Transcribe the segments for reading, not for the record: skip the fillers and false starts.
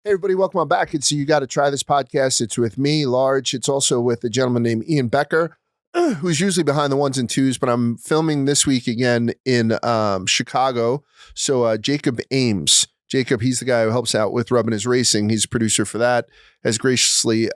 Hey everybody, welcome on back. It's You Got to Try This podcast. It's with me, Large. It's also with a gentleman named Ian Becker, who's usually behind the ones and twos, but I'm filming this week again in Chicago. So Jacob Ames. Jacob, he's the guy who helps out with Rubbin' His Racing. He's a producer for that, has graciously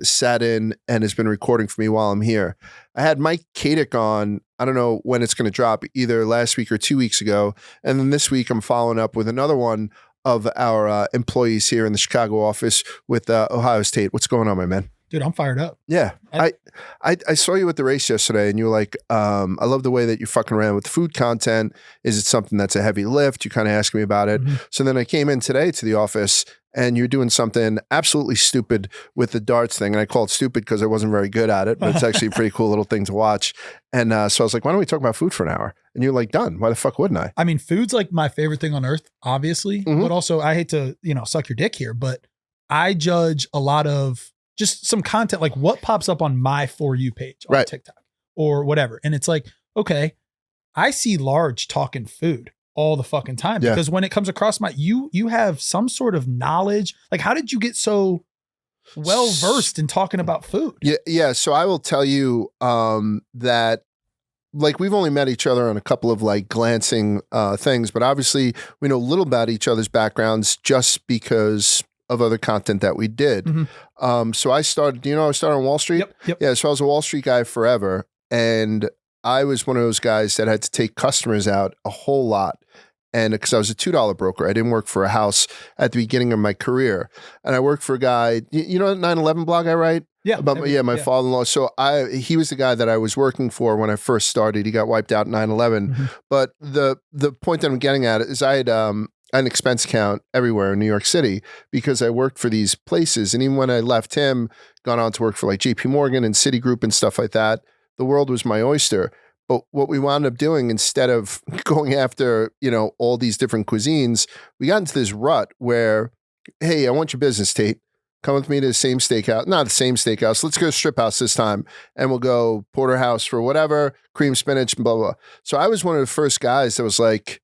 sat in and has been recording for me while I'm here. I had Mike Kadick on, I don't know when it's going to drop, either last week or 2 weeks ago. And then this week I'm following up with another one of our employees here in the Chicago office with Ohio State. What's going on, my man? Dude, I'm fired up. Yeah. I saw you at the race yesterday and you were like, I love the way that you fucking ran with the food content. Is it something that's a heavy lift? You kind of asked me about it. Mm-hmm. So then I came in today to the office and you're doing something absolutely stupid with the darts thing. And I call it stupid because I wasn't very good at it, but it's actually a pretty cool little thing to watch. And so I was like, why don't we talk about food for an hour? And you're like, done. Why the fuck wouldn't I? I mean, food's like my favorite thing on earth, obviously. Mm-hmm. But also I hate to, suck your dick here, but I judge a lot of just some content, like what pops up on my For You page on TikTok or whatever. And it's like, okay, I see Large talking food all the fucking time because when it comes across you have some sort of knowledge. Like, how did you get so well versed in talking about food? Yeah. So I will tell you that like we've only met each other on a couple of like glancing things, but obviously we know a little about each other's backgrounds just because of other content that we did. Mm-hmm. So I started, I started on Wall Street? Yep. Yeah, so I was a Wall Street guy forever. And I was one of those guys that had to take customers out a whole lot. And because I was a $2 broker, I didn't work for a house at the beginning of my career. And I worked for a guy, you know that 9/11 blog I write? Yeah. About my father-in-law. So he was the guy that I was working for when I first started. He got wiped out in 9/11. Mm-hmm. But the point that I'm getting at is I had an expense account everywhere in New York City because I worked for these places. And even when I left him, gone on to work for like JP Morgan and Citigroup and stuff like that, the world was my oyster. But what we wound up doing, instead of going after, all these different cuisines, we got into this rut where, hey, I want your business, Tate. Come with me to the same steakhouse. Not the same steakhouse. Let's go to Strip House this time. And we'll go porterhouse for whatever, cream spinach, blah, blah, blah. So I was one of the first guys that was like,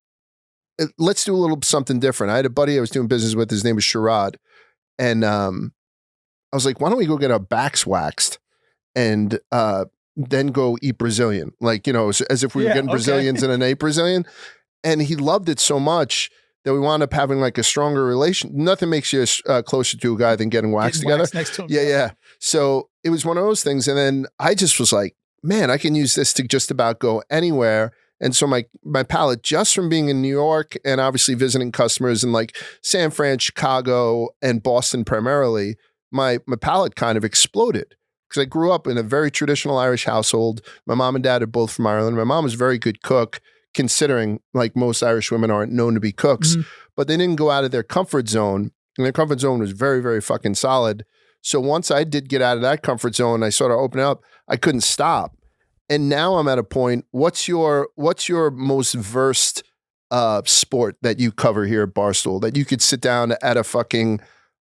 let's do a little something different. I had a buddy I was doing business with. His name was Sherrod. And I was like, why don't we go get our backs waxed and then go eat Brazilian? Like, as if we were getting Brazilians and an ate Brazilian. And he loved it so much that we wound up having like a stronger relation. Nothing makes you closer to a guy than getting waxed together. Waxed next to him. Yeah. So it was one of those things. And then I just was like, man, I can use this to just about go anywhere. And so my palate, just from being in New York and obviously visiting customers in like San Fran, Chicago, and Boston primarily, my palate kind of exploded because I grew up in a very traditional Irish household. My mom and dad are both from Ireland. My mom was a very good cook, considering like most Irish women aren't known to be cooks, but they didn't go out of their comfort zone. And their comfort zone was very, very fucking solid. So once I did get out of that comfort zone, I sort of opened up, I couldn't stop. And now I'm at a point, what's your most versed sport that you cover here at Barstool that you could sit down at a fucking,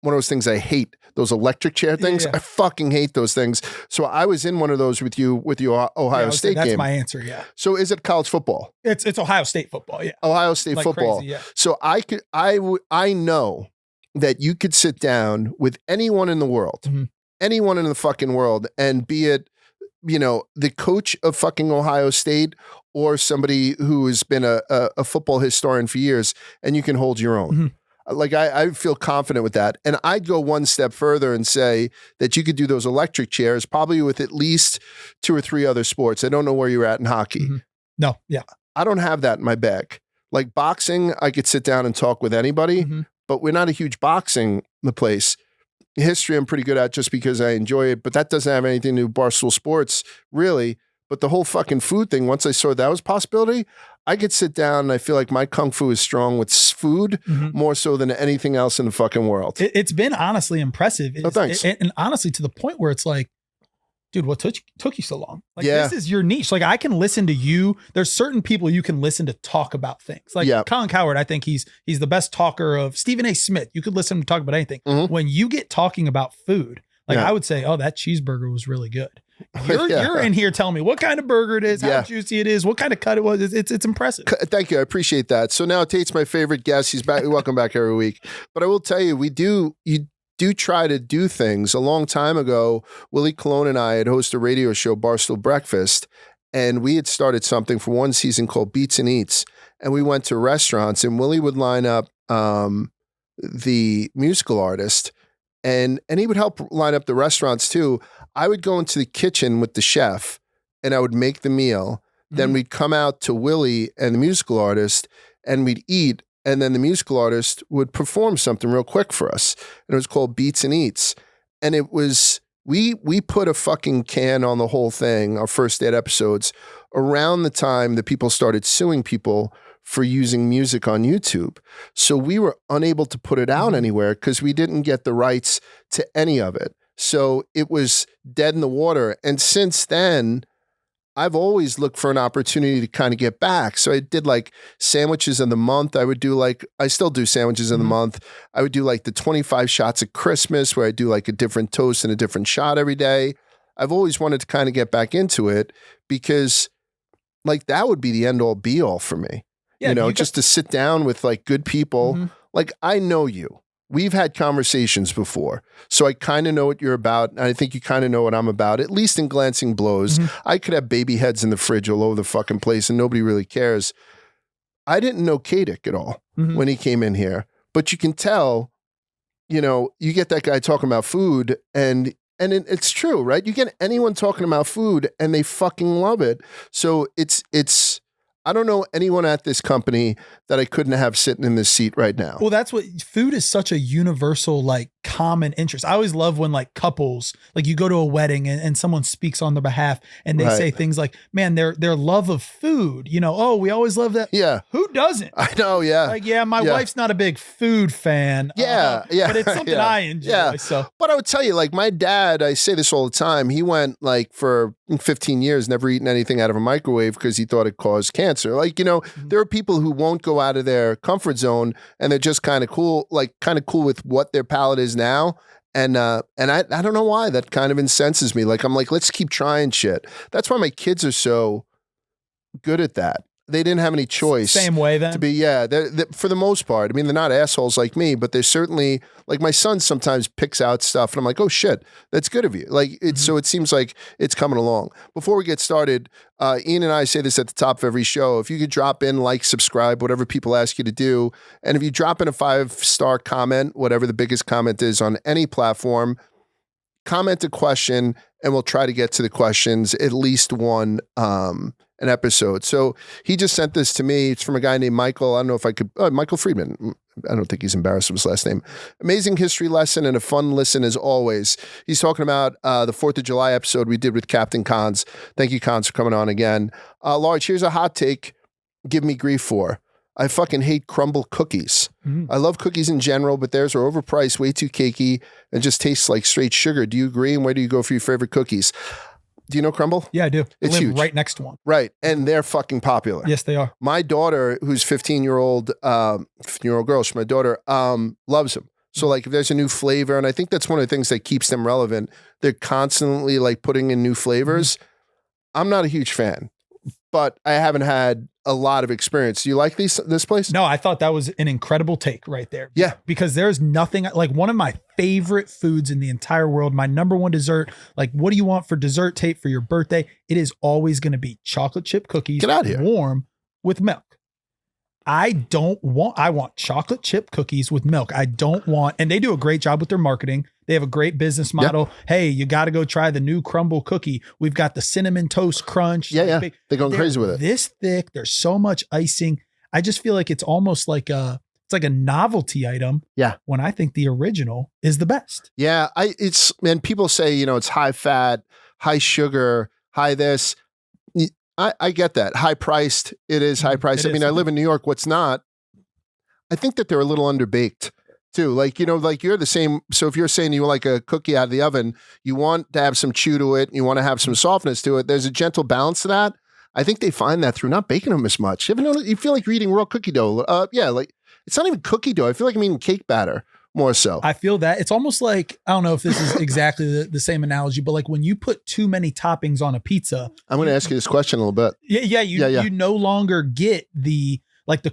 one of those things I hate, those electric chair things. Yeah. I fucking hate those things. So I was in one of those with your Ohio State game. That's my answer, yeah. So is it college football? It's Ohio State football, yeah. Ohio State football. Crazy, yeah. So I know that you could sit down with anyone in the world, anyone in the fucking world, and be it, the coach of fucking Ohio State or somebody who has been a football historian for years, and you can hold your own. Mm-hmm. Like I feel confident with that. And I'd go one step further and say that you could do those electric chairs probably with at least 2 or 3 other sports. I don't know where you're at in hockey. Mm-hmm. No, yeah. I don't have that in my bag. Like boxing, I could sit down and talk with anybody, but we're not a huge boxing place. History I'm pretty good at just because I enjoy it, but that doesn't have anything to do with Barstool Sports, really. But the whole fucking food thing, once I saw that was a possibility, I could sit down and I feel like my kung fu is strong with food more so than anything else in the fucking world. It's been honestly impressive. Thanks. And honestly, to the point where it's like, dude, what took you so long? Like, this is your niche. Like, I can listen to you. There's certain people you can listen to talk about things. Like Colin Cowherd, I think he's the best talker of Stephen A. Smith. You could listen to him talk about anything. When you get talking about food, like I would say, oh, that cheeseburger was really good. You're in here telling me what kind of burger it is, how juicy it is, what kind of cut it was. It's impressive. Thank you. I appreciate that. So now Tate's my favorite guest. He's back. Welcome back every week. But I will tell you, you do try to do things. A long time ago, Willie Colon and I had hosted a radio show, Barstool Breakfast, and we had started something for one season called Beats and Eats. And we went to restaurants, and Willie would line up the musical artist, and he would help line up the restaurants too. I would go into the kitchen with the chef, and I would make the meal. Then we'd come out to Willie and the musical artist, and we'd eat. And then the musical artist would perform something real quick for us. And it was called Beats and Eats. And it was, we put a fucking can on the whole thing, our first 8 episodes, around the time that people started suing people for using music on YouTube. So we were unable to put it out anywhere because we didn't get the rights to any of it. So it was dead in the water. And since then, I've always looked for an opportunity to kind of get back. So I did like sandwiches of the month. I still do sandwiches of the month. I would do like the 25 shots of Christmas where I do like a different toast and a different shot every day. I've always wanted to kind of get back into it because like that would be the end all be all for me. Yeah, just to sit down with like good people. Like I know you. We've had conversations before, so I kind of know what you're about, and I think you kind of know what I'm about, at least in glancing blows. I could have baby heads in the fridge all over the fucking place, and nobody really cares. I didn't know Kadik at all when he came in here, but you can tell, you get that guy talking about food, and it's true, right? You get anyone talking about food, and they fucking love it. So it's. I don't know anyone at this company that I couldn't have sitting in this seat right now. Well, that's what food is, such a universal, like common interest. I always love when like couples, like you go to a wedding and someone speaks on their behalf and they say things like, man, their love of food, oh, we always love that. Yeah. Who doesn't? I know. Yeah. Like, my wife's not a big food fan. Yeah. But it's something I enjoy. Yeah. So, but I would tell you, like my dad, I say this all the time. He went like for 15 years, never eaten anything out of a microwave because he thought it caused cancer. Like, there are people who won't go out of their comfort zone and they're just kind of cool with what their palate is now. And I don't know why that kind of incenses me. Like, I'm like, let's keep trying shit. That's why my kids are so good at that. They didn't have any choice. Same way then? To be, they're, for the most part. I mean, they're not assholes like me, but they're certainly, like my son sometimes picks out stuff and I'm like, oh shit, that's good of you. Like, so it seems like it's coming along. Before we get started, Ian and I say this at the top of every show. If you could drop in, like, subscribe, whatever people ask you to do. And if you drop in a 5-star comment, whatever the biggest comment is on any platform, comment a question and we'll try to get to the questions, at least one, an episode. So he just sent this to me. It's from a guy named Michael. I don't know if I could, Michael Friedman. I don't think he's embarrassed of his last name. Amazing history lesson and a fun listen as always. He's talking about the 4th of July episode we did with Captain Cons. Thank you, Cons, for coming on again. Large, here's a hot take. Give me grief for. I fucking hate crumble cookies. I love cookies in general, but theirs are overpriced, way too cakey, and just tastes like straight sugar. Do you agree? And where do you go for your favorite cookies? Do you know Crumble? Yeah, I do. It's huge. Right next to one. Right. And they're fucking popular. Yes, they are. My daughter, who's 15-year-old girl, she's my daughter, loves them. So like if there's a new flavor, and I think that's one of the things that keeps them relevant, they're constantly like putting in new flavors. I'm not a huge fan, but I haven't had a lot of experience. Do you like this place? No, I thought that was an incredible take right there. Yeah. Because there's nothing like one of my favorite foods in the entire world, my number one dessert. Like, what do you want for dessert, Tate, for your birthday? It is always going to be chocolate chip cookies. Get out of here. Warm with milk. I want chocolate chip cookies with milk. And they do a great job with their marketing. They have a great business model. Yep. Hey, you got to go try the new crumble cookie. We've got the cinnamon toast crunch. Yeah. They're going crazy with it. This thick. There's so much icing. I just feel like it's almost like a novelty item. Yeah. When I think the original is the best. Yeah. People say, it's high fat, high sugar, high this. I get that. High priced. It is high priced. I live in New York. What's not? I think that they're a little underbaked too. Like, you're the same. So if you're saying you like a cookie out of the oven, you want to have some chew to it. You want to have some softness to it. There's a gentle balance to that. I think they find that through not baking them as much. You feel like you're eating raw cookie dough. Like it's not even cookie dough. I feel like I'm eating cake batter More so. I feel that it's almost like, I don't know if this is exactly the same analogy, but like when you put too many toppings on a pizza. I'm going to ask you this question a little bit. You no longer get the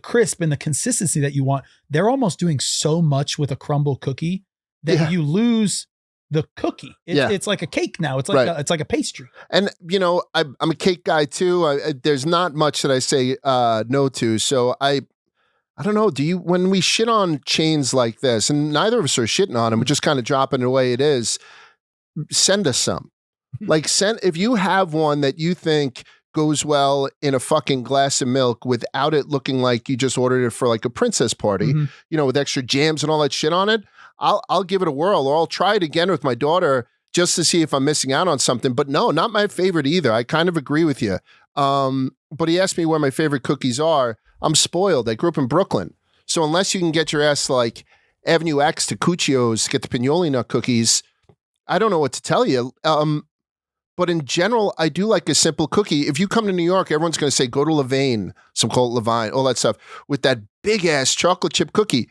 crisp and the consistency that you want. They're almost doing so much with a crumble cookie that you lose the cookie. It's like a cake now. It's like it's like a pastry. And I'm a cake guy too. There's not much that I say no to. So I don't know. When we shit on chains like this, and neither of us are shitting on them, we're just kind of dropping it the way it is. Send us some. Like if you have one that you think goes well in a fucking glass of milk without it looking like you just ordered it for like a princess party, with extra jams and all that shit on it, I'll give it a whirl, or I'll try it again with my daughter just to see if I'm missing out on something. But no, not my favorite either. I kind of agree with you. But he asked me where my favorite cookies are. I'm spoiled. I grew up in Brooklyn. So unless you can get your ass like Avenue X to Cuccio's to get the Pignoli nut cookies, I don't know what to tell you. But in general, I do like a simple cookie. If you come to New York, everyone's going to say, go to Levain, some call it Levine, all that stuff, with that big ass chocolate chip cookie.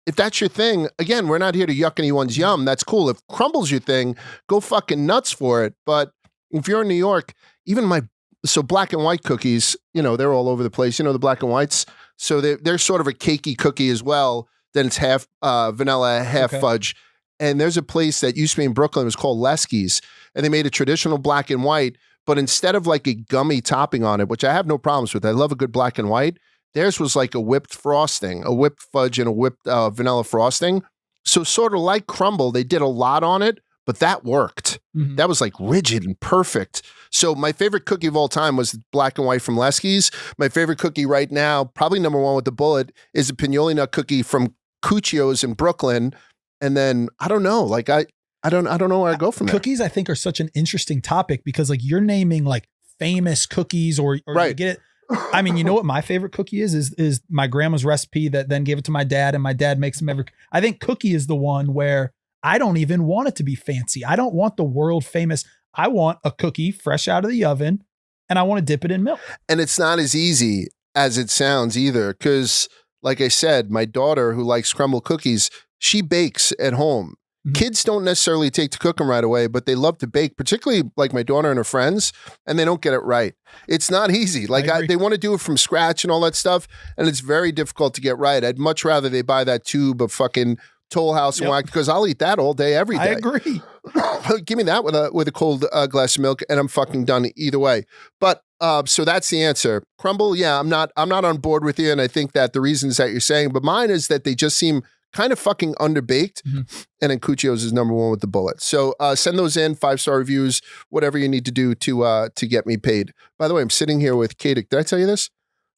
If that's your thing, again, we're not here to yuck anyone's yum. That's cool. If crumble's your thing, go fucking nuts for it. But if you're in New York, even so black and white cookies, they're all over the place. The black and whites. So they're sort of a cakey cookie as well. Then it's half vanilla, half fudge. And there's a place that used to be in Brooklyn. It was called Lesky's. And they made a traditional black and white. But instead of like a gummy topping on it, which I have no problems with, I love a good black and white. Theirs was like a whipped frosting, a whipped fudge and a whipped vanilla frosting. So sort of like crumble, they did a lot on it, but that worked. That was like rigid and perfect. So my favorite cookie of all time was black and white from Lesky's. My favorite cookie right now, probably number one with the bullet, is a Pignoli nut cookie from Cuccio's in Brooklyn. And then I don't know, like I don't know where I go from there. Cookies, I think, are such an interesting topic because like you're naming like famous cookies or you get it. I mean, you know what my favorite cookie is my grandma's recipe that then gave it to my dad, and my dad makes them I think cookie is the one where I don't even want it to be fancy. I don't want the world famous. I want a cookie fresh out of the oven and I want to dip it in milk. And it's not as easy as it sounds either. Cause like I said, my daughter who likes crumble cookies, she bakes at home. Kids don't necessarily take to cooking right away, but they love to bake, particularly like my daughter and her friends, and they don't get it right. It's not easy. Like they want to do it from scratch and all that stuff, and it's very difficult to get right. I'd much rather they buy that tube of fucking Toll House and whack, because I'll eat that all day, every day. I agree. Give me that with a cold glass of milk, and I'm fucking done either way. But so that's the answer. Crumble, yeah, I'm not on board with you, and I think that the reasons that you're saying, but mine is that they just seem kind of fucking underbaked. And then Cuccio's is number one with the bullet. So send those in, 5-star reviews, whatever you need to do to get me paid. By the way, I'm sitting here with Katic. Did I tell you this?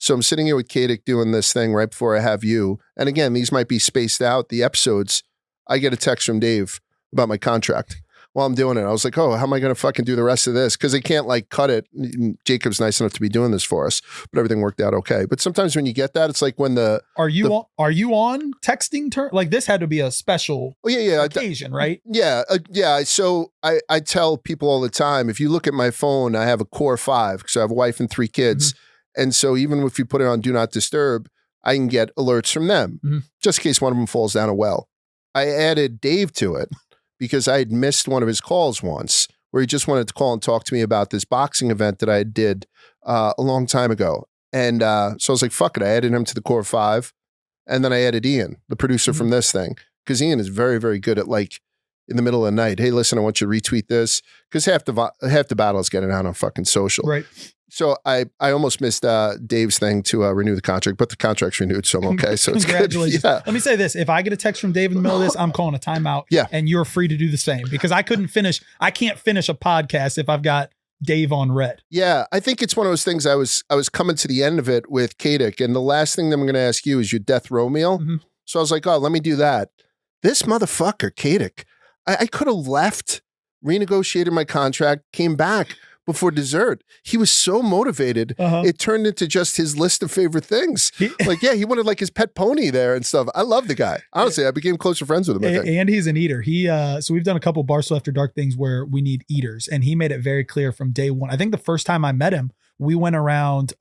So I'm sitting here with Katic doing this thing right before I have you. And again, these might be spaced out, the episodes. I get a text from Dave about my contract while I'm doing it. I was like, oh, how am I going to fucking do the rest of this? Because they can't like cut it. Jacob's nice enough to be doing this for us, but everything worked out okay. But sometimes when you get that, it's like when are you on texting turn? Like this had to be a special occasion, right? Yeah. So I tell people all the time, if you look at my phone, I have a Core 5 because I have a wife and 3 kids. And so even if you put it on Do Not Disturb, I can get alerts from them just in case one of them falls down a well. I added Dave to it because I had missed one of his calls once where he just wanted to call and talk to me about this boxing event that I did a long time ago. And so I was like, fuck it. I added him to the Core 5. And then I added Ian, the producer from this thing, because Ian is very, very good at like in the middle of the night, hey, listen, I want you to retweet this, because half the battle is getting out on fucking social. Right. So I almost missed Dave's thing to renew the contract, but the contract's renewed, so I'm okay. So it's congratulations. Good. Yeah. Let me say this. If I get a text from Dave in the middle of this, I'm calling a timeout. Yeah. And you're free to do the same, because I can't finish a podcast if I've got Dave on red. Yeah. I think it's one of those things. I was coming to the end of it with Katic, and the last thing that I'm going to ask you is your death row meal. So I was like, oh, let me do that. This motherfucker, Katic, I could have left, renegotiated my contract, came back before dessert. He was so motivated. It turned into just his list of favorite things. He wanted like his pet pony there and stuff. I love the guy. Honestly, I became closer friends with him, I think. And he's an eater. So we've done a couple Barstool After Dark things where we need eaters, and he made it very clear from day one. I think the first time I met him, we went around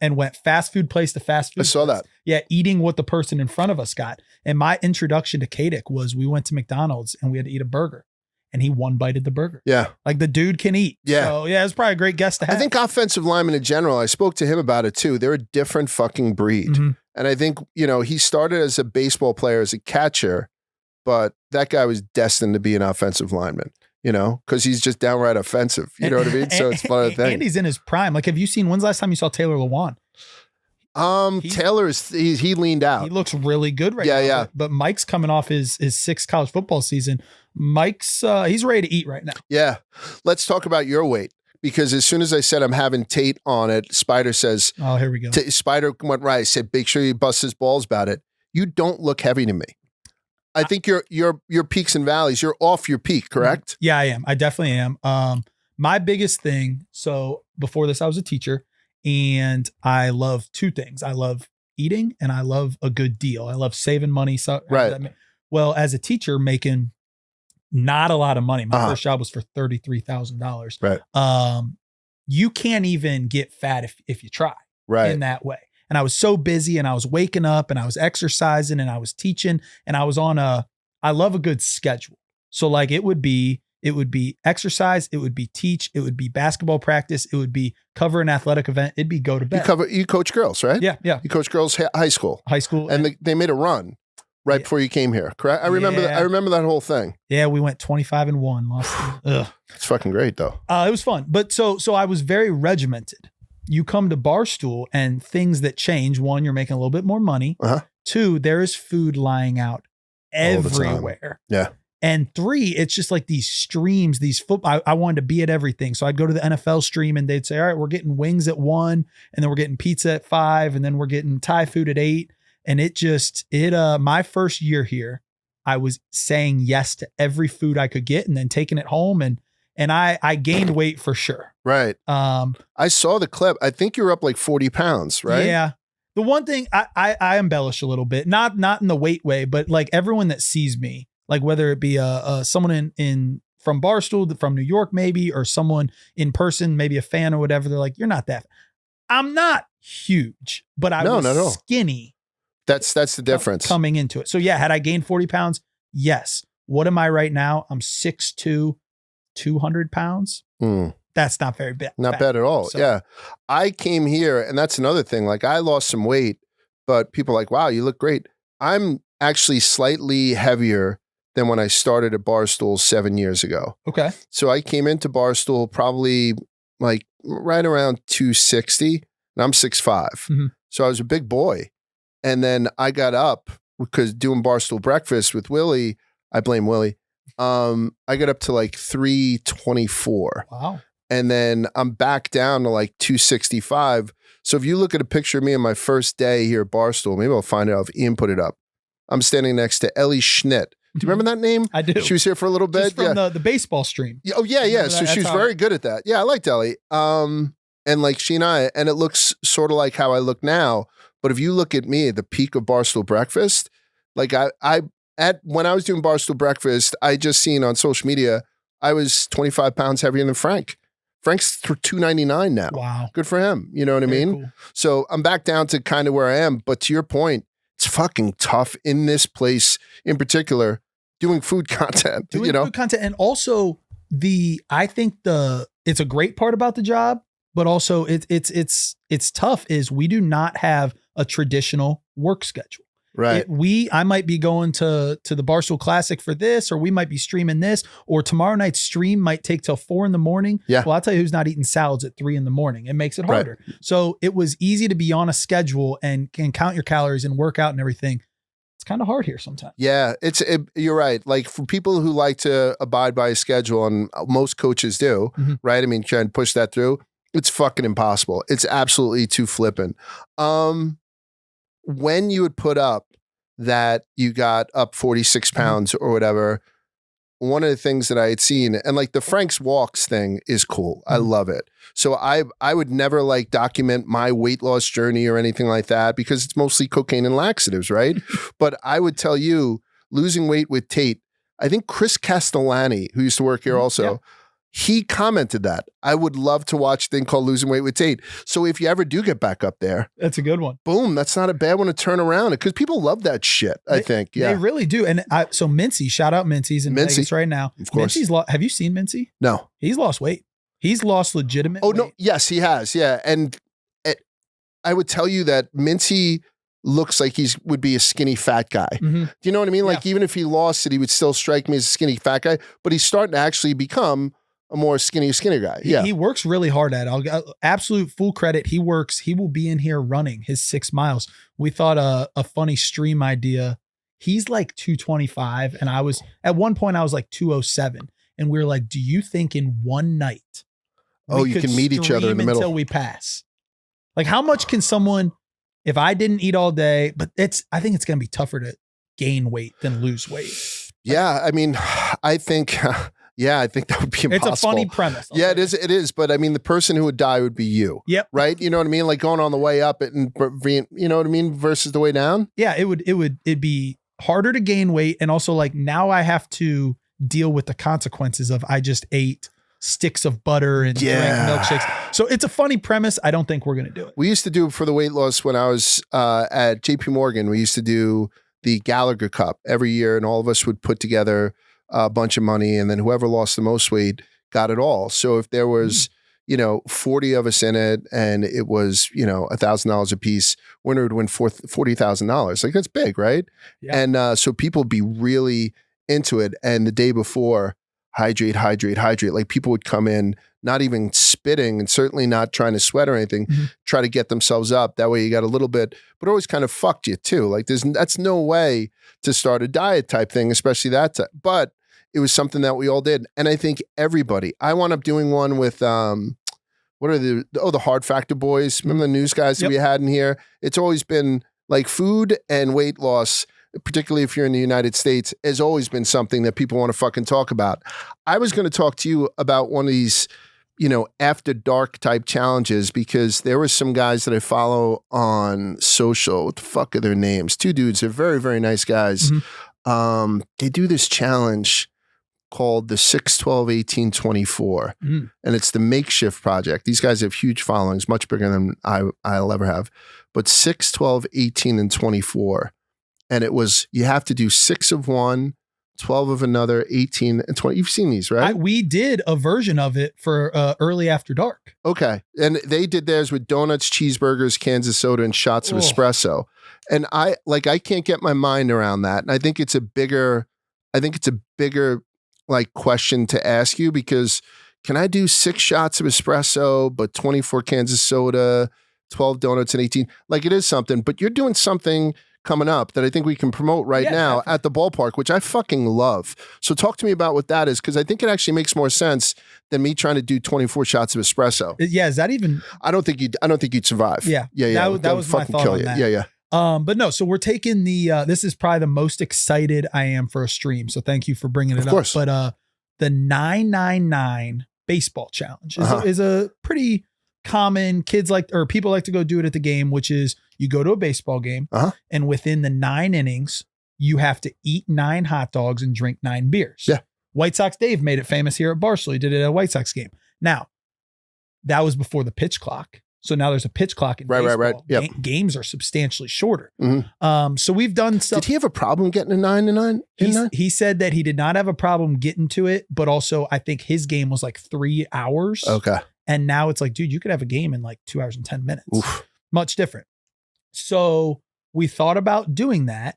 and went fast food place to fast food. I saw place. that. Yeah, eating what the person in front of us got. And my introduction to Kadek was we went to McDonald's and we had to eat a burger. And he one bited the burger. Yeah. Like the dude can eat. Yeah. So yeah, it's probably a great guest to have. I think offensive linemen in general, I spoke to him about it too. They're a different fucking breed. Mm-hmm. And I think, he started as a baseball player, as a catcher, but that guy was destined to be an offensive lineman, because he's just downright offensive. You know what I mean? So it's one of the things. And he's in his prime. Like, have you seen, when's the last time you saw Taylor Lewan? Taylor he leaned out. He looks really good right now. Yeah. But Mike's coming off his sixth college football season. Mike's he's ready to eat right now. Yeah. Let's talk about your weight, because as soon as I said I'm having Tate on it, Spider says, oh, here we go. Spider went right. I said, make sure you bust his balls about it. You don't look heavy to me. I think your peaks and valleys, you're off your peak, correct? Yeah, I am. I definitely am. My biggest thing, so before this, I was a teacher. And I love two things. I love eating and I love a good deal. I love saving money. So, right. Well, as a teacher, making not a lot of money. My first job was for $33,000. Right. You can't even get fat if you try in that way. And I was so busy and I was waking up and I was exercising and I was teaching and I was on I love a good schedule. So like it would be exercise, it would be teach, it would be basketball practice, it would be cover an athletic event, it'd be go to bed. You coach girls, right? Yeah. You coach girls high school. And they made a run right before you came here, correct? I remember that. I remember that whole thing. Yeah, we went 25-1 last year. It's fucking great though. It was fun. But so I was very regimented. You come to Barstool and things that change. One, you're making a little bit more money. Two, there is food lying out everywhere. Yeah. And three, it's just like these streams, these football. I wanted to be at everything. So I'd go to the NFL stream and they'd say, all right, we're getting wings at 1, and then we're getting pizza at 5, and then we're getting Thai food at 8. And my first year here, I was saying yes to every food I could get and then taking it home. And I gained weight for sure. Right. I saw the clip. I think you're up like 40 pounds, right? Yeah. The one thing I embellish a little bit, not in the weight way, but like everyone that sees me, like whether it be someone from Barstool, from New York maybe, or someone in person, maybe a fan or whatever, they're like, you're not that. I'm not huge, but I was skinny. That's the difference. Coming into it. So yeah, had I gained 40 pounds? Yes. What am I right now? I'm 6'2", 200 pounds. That's not very bad. Not bad at all. So, yeah. I came here, and that's another thing. Like I lost some weight, but people are like, wow, you look great. I'm actually slightly heavier than when I started at Barstool 7 years ago. Okay. So I came into Barstool probably like right around 260, and I'm 6'5". Mm-hmm. So I was a big boy. And then I got up because doing Barstool breakfast with Willie, I blame Willie. I got up to like 324. Wow. And then I'm back down to like 265. So if you look at a picture of me on my first day here at Barstool, maybe I'll find out if Ian put it up. I'm standing next to Ellie Schnitt. Do you remember that name? I do. She was here for a little bit. Just from the baseball stream. Oh, yeah. So she was very good at that. Yeah, I liked Ellie. And like she and it looks sort of like how I look now. But if you look at me at the peak of Barstool breakfast, like when I was doing Barstool breakfast, I just seen on social media, I was 25 pounds heavier than Frank. Frank's 299 now. Wow. Good for him. You know what I mean? Cool. So I'm back down to kind of where I am. But to your point, it's fucking tough in this place in particular, doing food content. Food content. And also I think it's a great part about the job, but also it's tough is we do not have a traditional work schedule. Right. I might be going to the Barstool Classic for this, or we might be streaming this, or tomorrow night's stream might take till 4 a.m. Yeah. Well, I'll tell you who's not eating salads at 3 a.m. It makes it harder. Right. So it was easy to be on a schedule and can count your calories and work out and everything. It's kind of hard here sometimes. Yeah, you're right. Like for people who like to abide by a schedule, and most coaches do, right? I mean, try and push that through. It's fucking impossible. It's absolutely too flippant. When you would put up that you got up 46 pounds or whatever, one of the things that I had seen, and like the Frank's Walks thing is cool. I love it. So I would never like document my weight loss journey or anything like that because it's mostly cocaine and laxatives, right? But I would tell you, losing weight with Tate, I think Chris Castellani, who used to work here also, he commented that I would love to watch a thing called Losing Weight with Tate. So if you ever do get back up there, that's a good one. Boom, that's not a bad one to turn around because people love that shit. I think, yeah, they really do. And so Mincy, shout out Mincy's in Vegas right now. Of course, have you seen Mincy? No, he's lost weight. He's lost legitimate. Oh weight. no, yes, he has. Yeah, and I would tell you that Mincy looks like would be a skinny fat guy. Mm-hmm. Do you know what I mean? Like even if he lost it, he would still strike me as a skinny fat guy. But he's starting to actually become a more skinny guy. Yeah, he works really hard at it. I'll absolute full credit. He works. He will be in here running his 6 miles. We thought a funny stream idea. He's like 225, and at one point I was like 207, and we were like, "Do you think in one night, you can meet each other in the middle until we pass? Like, how much can someone? If I didn't eat all day, but I think it's going to be tougher to gain weight than lose weight. Yeah, I mean, I think." Yeah, I think that would be impossible. It's a funny premise. Yeah, it is. It is. But I mean, the person who would die would be you. Yep. Right. You know what I mean? Like going on the way up and you know what I mean? Versus the way down. Yeah, it'd be harder to gain weight. And also like now I have to deal with the consequences of I just ate sticks of butter and drank milkshakes. So it's a funny premise. I don't think we're going to do it. We used to do it for the weight loss when I was at JP Morgan. We used to do the Gallagher Cup every year and all of us would put together a bunch of money, and then whoever lost the most weight got it all. So if there was, 40 of us in it, and it was, $1,000 a piece, winner would win $40,000. Like that's big, right? Yeah. And so people would be really into it. And the day before, hydrate. Like people would come in, not even spitting, and certainly not trying to sweat or anything. Try to get themselves up. That way you got a little bit, but always kind of fucked you too. Like that's no way to start a diet type thing, especially that type. But it was something that we all did. And I think everybody, I wound up doing one with, what are the Hard Factor boys. Remember the news guys that we had in here? It's always been like food and weight loss, particularly if you're in the United States, has always been something that people want to fucking talk about. I was going to talk to you about one of these, after dark type challenges, because there were some guys that I follow on social. What the fuck are their names? Two dudes. They're very, very nice guys. They do this challenge called the 6-12-18-24. And it's the Makeshift Project. These guys have huge followings, much bigger than I'll ever have. But 6, 12, 18, and 24. And it was, you have to do 6 of one, 12 of another, 18 and 20. You've seen these, right? We did a version of it for early after dark. Okay. And they did theirs with donuts, cheeseburgers, cans of soda, and shots of espresso. And I can't get my mind around that. And I think it's a bigger like question to ask you, because can I do 6 shots of espresso, but 24 cans of soda, 12 donuts, and 18? Like it is something, but you're doing something coming up that I think we can promote now definitely. At the ballpark, which I fucking love. So talk to me about what that is, because I think it actually makes more sense than me trying to do 24 shots of espresso. Yeah, is that even? I don't think you'd survive. Yeah. That was my thought on that. Yeah. But no, so we're taking this is probably the most excited I am for a stream. So thank you for bringing it up. Of course. But the 999 baseball challenge is a pretty common, people like to go do it at the game, which is you go to a baseball game and within the 9 innings, you have to eat 9 hot dogs and drink 9 beers. Yeah. White Sox Dave made it famous here at Barstool. He did it at a White Sox game. Now, that was before the pitch clock. So now there's a pitch clock in baseball. Right. Yep. Games are substantially shorter. So we've done stuff. Did he have a problem getting a 9-9? He said that he did not have a problem getting to it, but also I think his game was like 3 hours. Okay. And now it's like, dude, you could have a game in like 2 hours and 10 minutes. Oof. Much different. So we thought about doing that,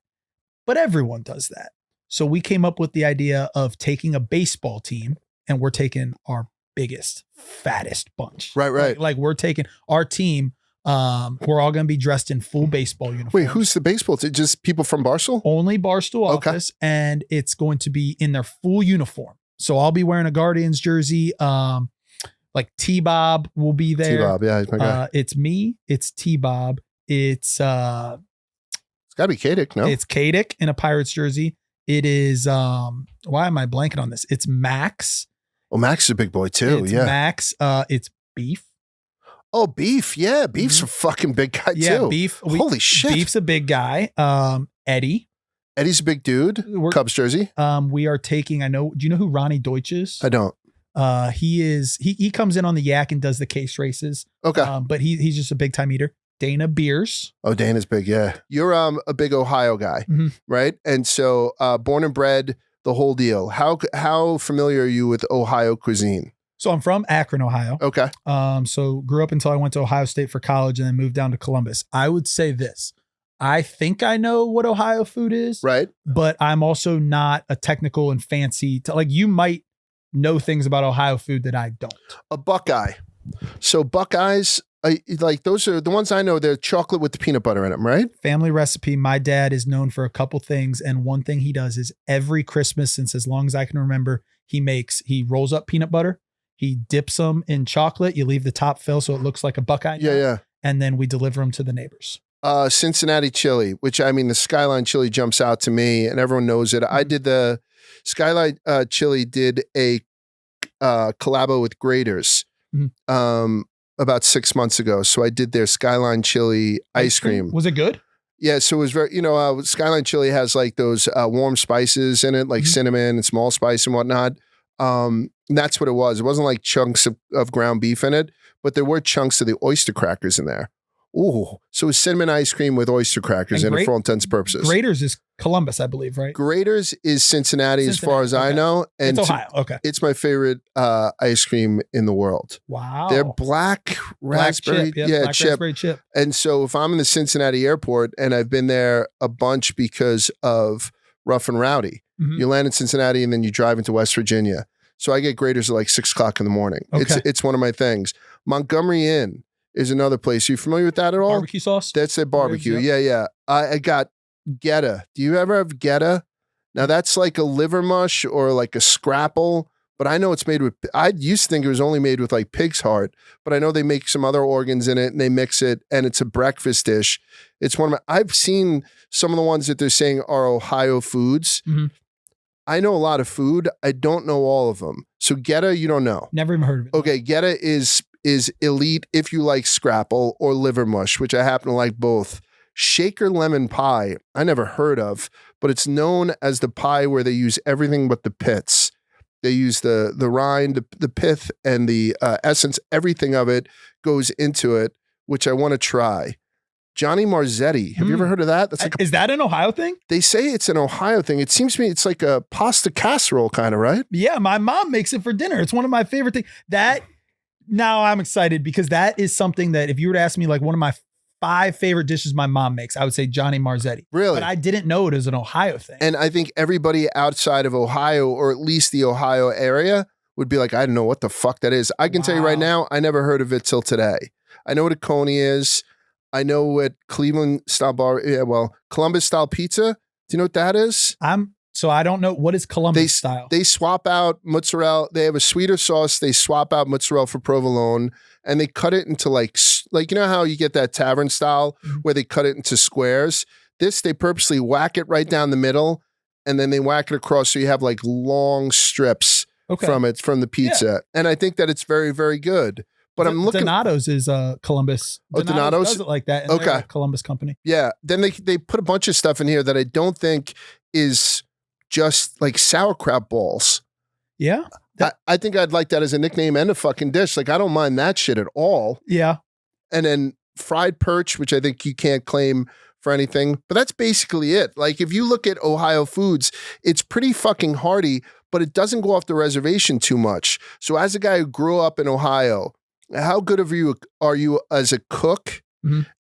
but everyone does that. So we came up with the idea of taking a baseball team, and we're taking our biggest, fattest bunch. Right. Like we're taking our team. We're all going to be dressed in full baseball uniforms. Wait, who's the baseball team? Just people from Barstool? Only Barstool office. And it's going to be in their full uniform. So I'll be wearing a Guardians jersey. Like T-Bob will be there. T-Bob, yeah, he's my guy. It's me. It's T-Bob. It's got to be Kadick, no? It's Kadick in a Pirates jersey. It is why am I blanking on this? It's Max. Oh, Max is a big boy too. It's yeah. Max. It's Beef. Oh, Beef. Yeah. Beef's a fucking big guy too. Yeah, Beef. Holy shit. Beef's a big guy. Eddie's a big dude. Cubs jersey. We are taking, do you know who Ronnie Deutsch is? I don't. He comes in on the yak and does the case races. Okay. But he's just a big time eater. Dana Beers. Oh, Dana's big. Yeah. You're a big Ohio guy, right? And so born and bred, the whole deal. How familiar are you with Ohio cuisine? So I'm from Akron, Ohio. Okay. So grew up until I went to Ohio State for college and then moved down to Columbus. I would say this. I think I know what Ohio food is. Right. But I'm also not a technical and fancy, like you might know things about Ohio food that I don't. A Buckeye. So Buckeyes, like those are the ones I know. They're chocolate with the peanut butter in them, right? Family recipe. My dad is known for a couple things. And one thing he does is every Christmas, since as long as I can remember, he rolls up peanut butter. He dips them in chocolate. You leave the top fill so it looks like a Buckeye. Yeah. And then we deliver them to the neighbors. Cincinnati chili, which I mean, the Skyline chili jumps out to me and everyone knows it. I did the Skyline chili did a collabo with Graders about 6 months ago. So I did their Skyline chili ice cream. Was it good? Yeah. So it was very, Skyline chili has like those warm spices in it, like cinnamon and small spice and whatnot. And that's what it was. It wasn't like chunks of ground beef in it, but there were chunks of the oyster crackers in there. Ooh, so it was cinnamon ice cream with oyster crackers in it for all intents and purposes. Graders is Columbus, I believe, right? Graders is Cincinnati as far as I know. And it's Ohio. Okay. It's my favorite ice cream in the world. Wow. They're black raspberry. Black raspberry chip. And so if I'm in the Cincinnati airport and I've been there a bunch because of Rough and Rowdy, you land in Cincinnati and then you drive into West Virginia. So I get Graders at like 6 o'clock in the morning. Okay. It's one of my things. Montgomery Inn is another place. Are you familiar with that at all? Barbecue sauce? That's a barbecue. Yeah. I got Geta. Do you ever have Geta? Now that's like a liver mush or like a scrapple, but I know it's made with, I used to think it was only made with like pig's heart, but I know they make some other organs in it and they mix it and it's a breakfast dish. It's one of I've seen some of the ones that they're saying are Ohio foods. I know a lot of food. I don't know all of them. So Geta, you don't know. Never even heard of it. Okay. Geta is elite if you like scrapple or liver mush, which I happen to like both. Shaker lemon pie, I never heard of, but it's known as the pie where they use everything but the pits. They use the rind, the pith, and the essence. Everything of it goes into it, which I want to try. Johnny Marzetti. Have you ever heard of that? That's like is that an Ohio thing? They say it's an Ohio thing. It seems to me it's like a pasta casserole kind of, right? Yeah, my mom makes it for dinner. It's one of my favorite things. Now I'm excited because that is something that if you were to ask me like one of my 5 favorite dishes my mom makes, I would say Johnny Marzetti. Really? But I didn't know it as an Ohio thing. And I think everybody outside of Ohio, or at least the Ohio area, would be like, I don't know what the fuck that is. I can tell you right now, I never heard of it till today. I know what a coney is. I know what Cleveland style Columbus style pizza. Do you know what that is? So I don't know. What is Columbus style? They swap out mozzarella. They have a sweeter sauce. They swap out mozzarella for provolone and they cut it into like, you know how you get that tavern style where they cut it into squares? They purposely whack it right down the middle and then they whack it across. So you have like long strips from the pizza. Yeah. And I think that it's very, very good. But I'm looking. Donato's is Columbus. Donato's does it like that. And they're a Columbus company. Yeah. Then they put a bunch of stuff in here that I don't think is just like sauerkraut balls. Yeah. I think I'd like that as a nickname and a fucking dish. Like I don't mind that shit at all. Yeah. And then fried perch, which I think you can't claim for anything, but that's basically it. Like if you look at Ohio foods, it's pretty fucking hearty, but it doesn't go off the reservation too much. So as a guy who grew up in Ohio, how good are you as a cook?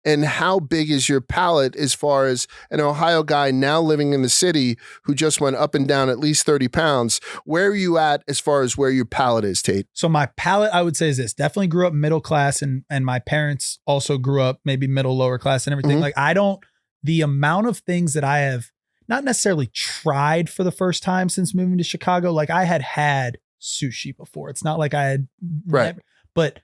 And how big is your palate as far as an Ohio guy now living in the city who just went up and down at least 30 pounds? Where are you at as far as where your palate is, Tate? So my palate, I would say, is this. Definitely grew up middle class and my parents also grew up maybe middle, lower class and everything. Like the amount of things that I have not necessarily tried for the first time since moving to Chicago, like I had sushi before. It's not like I had, but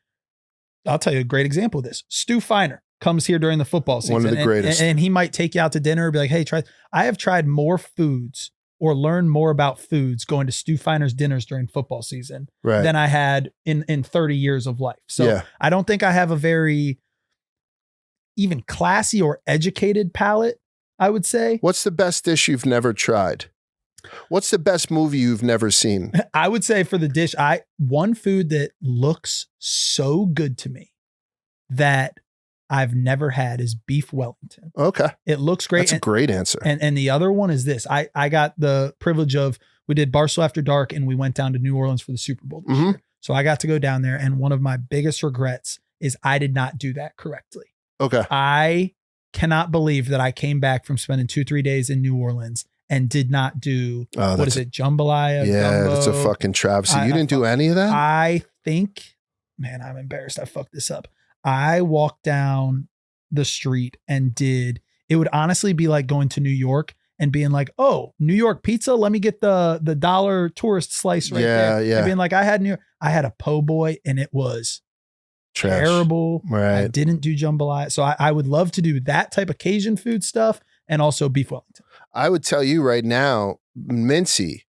I'll tell you a great example of this. Stu Feiner comes here during the football season. One of the greatest. And he might take you out to dinner and be like, hey, try. I have tried more foods or learned more about foods going to Stu Feiner's dinners during football season than I had in 30 years of life. So I don't think I have a very even classy or educated palate, I would say. What's the best dish you've never tried? What's the best movie you've never seen? I would say for the dish, one food that looks so good to me that I've never had is beef Wellington. Okay. It looks great. That's a great answer. And the other one is this. I got the privilege of, we did Barstool After Dark and we went down to New Orleans for the Super Bowl this year. So I got to go down there, and one of my biggest regrets is I did not do that correctly. Okay. I cannot believe that I came back from spending 2-3 days in New Orleans and did not do, what is it? Jambalaya? Yeah, gumbo. that's a fucking travesty. You didn't do any of that? I think, man, I'm embarrassed. I fucked this up. I walked down the street and it would honestly be like going to New York and being like, oh, New York pizza. Let me get the $1 tourist slice right there. Yeah. And being like, I had a po' boy and it was Trash. Terrible. Right. I didn't do jambalaya. So I would love to do that type of Cajun food stuff and also beef Wellington. I would tell you right now, mincy,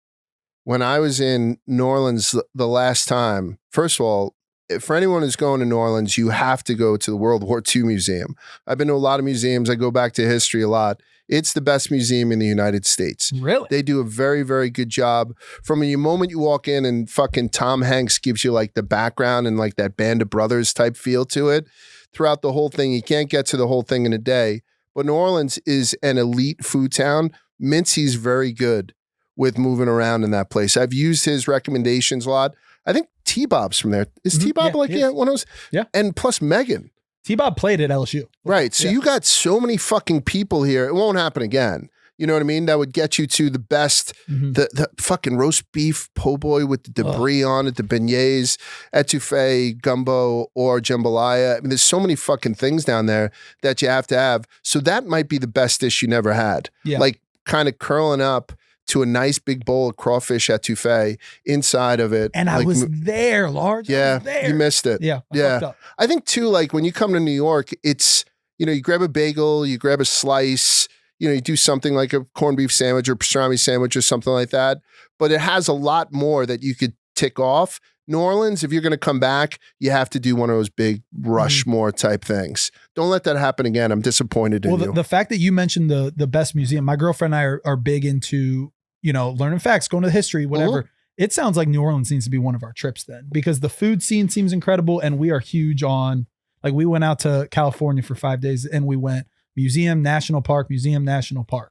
when I was in New Orleans the last time, first of all, for anyone who's going to New Orleans, you have to go to the World War II Museum. I've been to a lot of museums. I go back to history a lot. It's the best museum in the United States. Really? They do a very, very good job. From the moment you walk in and fucking Tom Hanks gives you like the background and like that Band of Brothers type feel to it throughout the whole thing. You can't get to the whole thing in a day. But New Orleans is an elite food town. Mincy's very good with moving around in that place. I've used his recommendations a lot. I think T-Bob's from there. Is T-Bob one of those? Yeah. And plus Megan. T-Bob played at LSU. Right. So you got so many fucking people here. It won't happen again. You know what I mean? That would get you to the best, the fucking roast beef po' boy with the debris on it, the beignets, etouffee, gumbo, or jambalaya. I mean, there's so many fucking things down there that you have to have. So that might be the best dish you never had. Yeah. Like kind of curling up to a nice big bowl of crawfish etouffee inside of it. And I was there, Large. Yeah, there. You missed it. Yeah, I think too, like when you come to New York, it's, you grab a bagel, you grab a slice, you do something like a corned beef sandwich or pastrami sandwich or something like that. But it has a lot more that you could tick off. New Orleans, if you're going to come back, you have to do one of those big Rushmore type things. Don't let that happen again. I'm disappointed in you. Well, the fact that you mentioned the best museum, my girlfriend and I are big into, learning facts, going to history, whatever. It sounds like New Orleans needs to be one of our trips then, because the food scene seems incredible. And we are huge on, like, we went out to California for 5 days and we went museum, national park.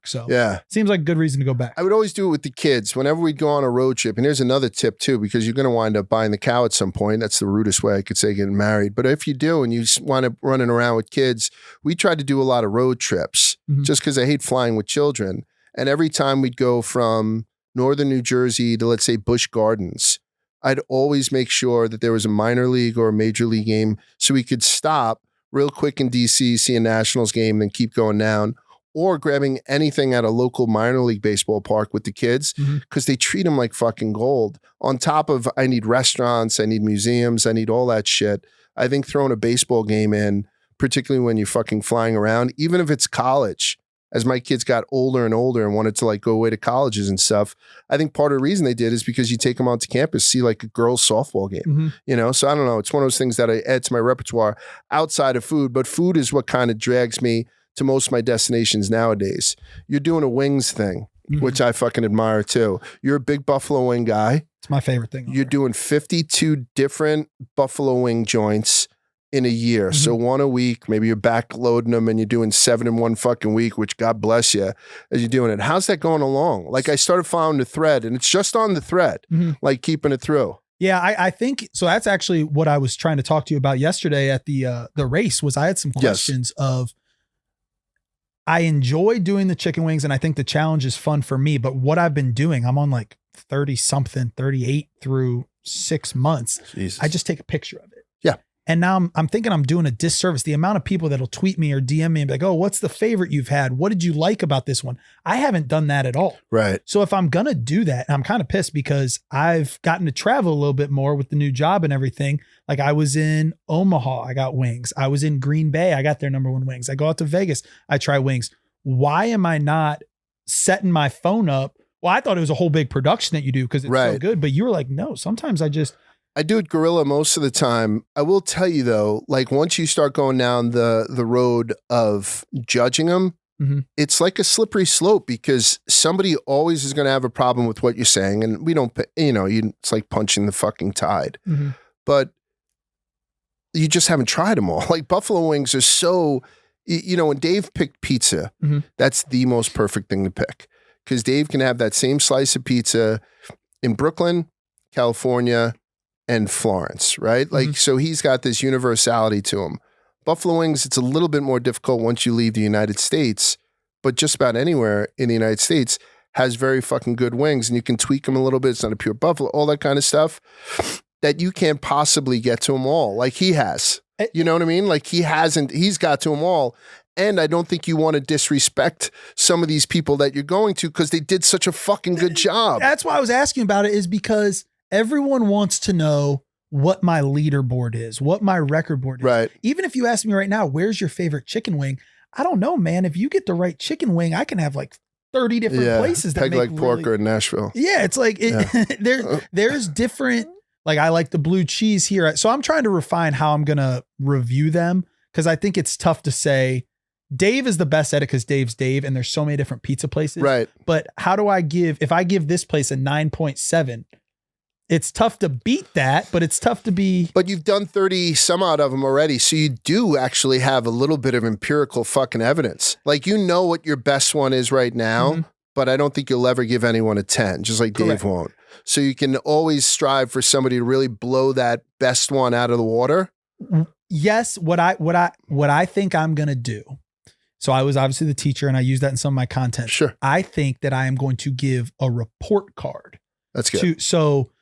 So yeah, seems like a good reason to go back. I would always do it with the kids whenever we'd go on a road trip. And here's another tip too, because you're going to wind up buying the cow at some point. That's the rudest way I could say getting married. But if you do, and you wind up running around with kids, we tried to do a lot of road trips just because I hate flying with children. And every time we'd go from northern New Jersey to, let's say, Busch Gardens, I'd always make sure that there was a minor league or a major league game so we could stop real quick in DC, see a Nationals game, then keep going down, or grabbing anything at a local minor league baseball park with the kids, because they treat them like fucking gold. On top of, I need restaurants, I need museums, I need all that shit. I think throwing a baseball game in, particularly when you're fucking flying around, even if it's college, as my kids got older and older and wanted to like go away to colleges and stuff, I think part of the reason they did is because you take them onto campus, see like a girls softball game, So I don't know. It's one of those things that I add to my repertoire outside of food, but food is what kind of drags me to most of my destinations nowadays. You're doing a wings thing, which I fucking admire too. You're a big buffalo wing guy. It's my favorite thing. You're doing 52 different buffalo wing joints in a year. So one a week, maybe you're backloading them and you're doing 7 in one fucking week, which God bless you as you're doing it. How's that going along? Like I started following the thread and it's just on the thread, like keeping it through. Yeah, I think so. That's actually what I was trying to talk to you about yesterday at the race. Was I had some questions of, I enjoy doing the chicken wings and I think the challenge is fun for me, but what I've been doing, I'm on like 30 something, 38 through 6 months. Jesus. I just take a picture of it. Yeah. And now I'm thinking I'm doing a disservice. The amount of people that'll tweet me or DM me and be like, oh, what's the favorite you've had? What did you like about this one? I haven't done that at all. Right. So if I'm going to do that, I'm kind of pissed because I've gotten to travel a little bit more with the new job and everything. Like I was in Omaha, I got wings. I was in Green Bay, I got their number one wings. I go out to Vegas, I try wings. Why am I not setting my phone up? Well, I thought it was a whole big production that you do because it's so good. But you were like, no, sometimes I do it guerrilla most of the time. I will tell you though, like once you start going down the road of judging them, it's like a slippery slope because somebody always is going to have a problem with what you're saying. And we don't, it's like punching the fucking tide. But you just haven't tried them all. Like buffalo wings are so, when Dave picked pizza, that's the most perfect thing to pick because Dave can have that same slice of pizza in Brooklyn, California, and Florence, right? Like, so he's got this universality to him. Buffalo wings, it's a little bit more difficult once you leave the United States, but just about anywhere in the United States has very fucking good wings and you can tweak them a little bit. It's not a pure buffalo, all that kind of stuff that you can't possibly get to them all like he has. You know what I mean? Like he's got to them all. And I don't think you want to disrespect some of these people that you're going to because they did such a fucking good job. That's why I was asking about it is because everyone wants to know what my leaderboard is, what my record board is. Right. Even if you ask me right now, where's your favorite chicken wing? I don't know, man. If you get the right chicken wing, I can have like 30 different places that Peg make like porker in Nashville. Yeah, it's like there's different. Like I like the blue cheese here, so I'm trying to refine how I'm gonna review them because I think it's tough to say. Dave is the best at it because Dave's Dave, and there's so many different pizza places. Right. But how do I if I give this place a 9.7? It's tough to beat that, but it's tough to be. But you've done 30 some odd of them already. So you do actually have a little bit of empirical fucking evidence. Like, you know what your best one is right now, but I don't think you'll ever give anyone a 10, just like Dave won't. So you can always strive for somebody to really blow that best one out of the water. Yes. What I think I'm going to do. So I was obviously the teacher and I use that in some of my content. Sure. I think that I am going to give a report card. That's good.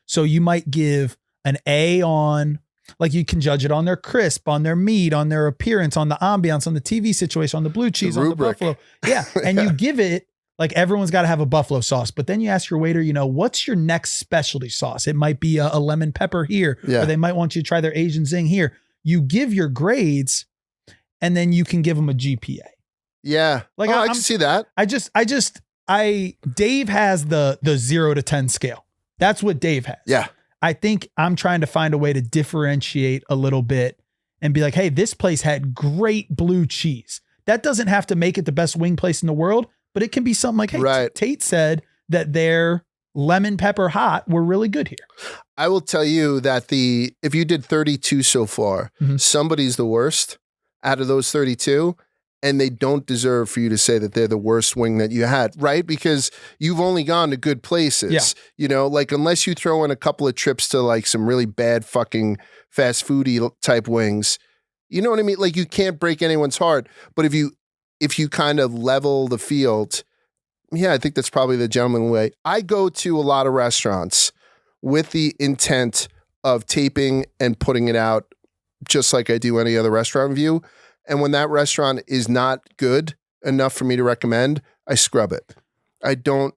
So you might give an A on, like you can judge it on their crisp, on their meat, on their appearance, on the ambiance, on the TV situation, on the blue cheese, on the buffalo. Yeah. And you give it, like everyone's got to have a buffalo sauce, but then you ask your waiter, what's your next specialty sauce? It might be a lemon pepper here, or they might want you to try their Asian zing here. You give your grades and then you can give them a GPA. Yeah. Like I can see that. Dave has the 0 to 10 scale. That's what Dave has. Yeah. I think I'm trying to find a way to differentiate a little bit and be like, hey, this place had great blue cheese. That doesn't have to make it the best wing place in the world, but it can be something like, hey, Tate said that their lemon pepper hot were really good here. I will tell you that if you did 32 so far, somebody's the worst out of those 32. And they don't deserve for you to say that they're the worst wing that you had, right? Because you've only gone to good places, like unless you throw in a couple of trips to like some really bad fucking fast foodie type wings, you know what I mean? Like you can't break anyone's heart. But if you kind of level the field, I think that's probably the gentleman way. I go to a lot of restaurants with the intent of taping and putting it out just like I do any other restaurant review. And when that restaurant is not good enough for me to recommend, I scrub it. I don't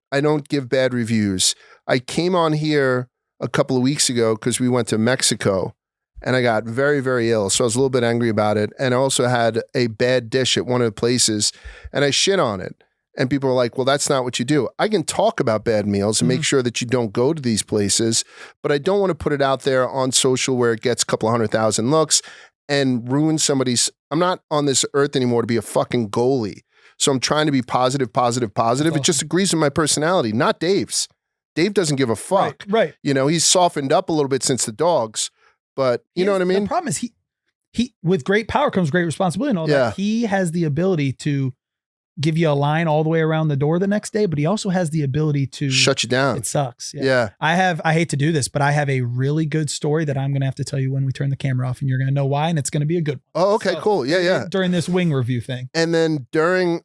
give bad reviews. I came on here a couple of weeks ago because we went to Mexico and I got very, very ill. So I was a little bit angry about it. And I also had a bad dish at one of the places and I shit on it. And people were like, well, that's not what you do. I can talk about bad meals and make sure that you don't go to these places, but I don't want to put it out there on social where it gets a couple 100,000 looks and ruin somebody's. I'm not on this earth anymore to be a fucking goalie. So I'm trying to be positive. Awesome. It just agrees with my personality, not Dave's. Dave doesn't give a fuck. Right. He's softened up a little bit since the dogs, but you know what I mean? The problem is he with great power comes great responsibility and all that. He has the ability to give you a line all the way around the door the next day, but he also has the ability to shut you down. It sucks. Yeah. I hate to do this, but I have a really good story that I'm going to have to tell you when we turn the camera off and you're going to know why. And it's going to be a good one. Oh, okay, cool. Yeah. During this wing review thing. And then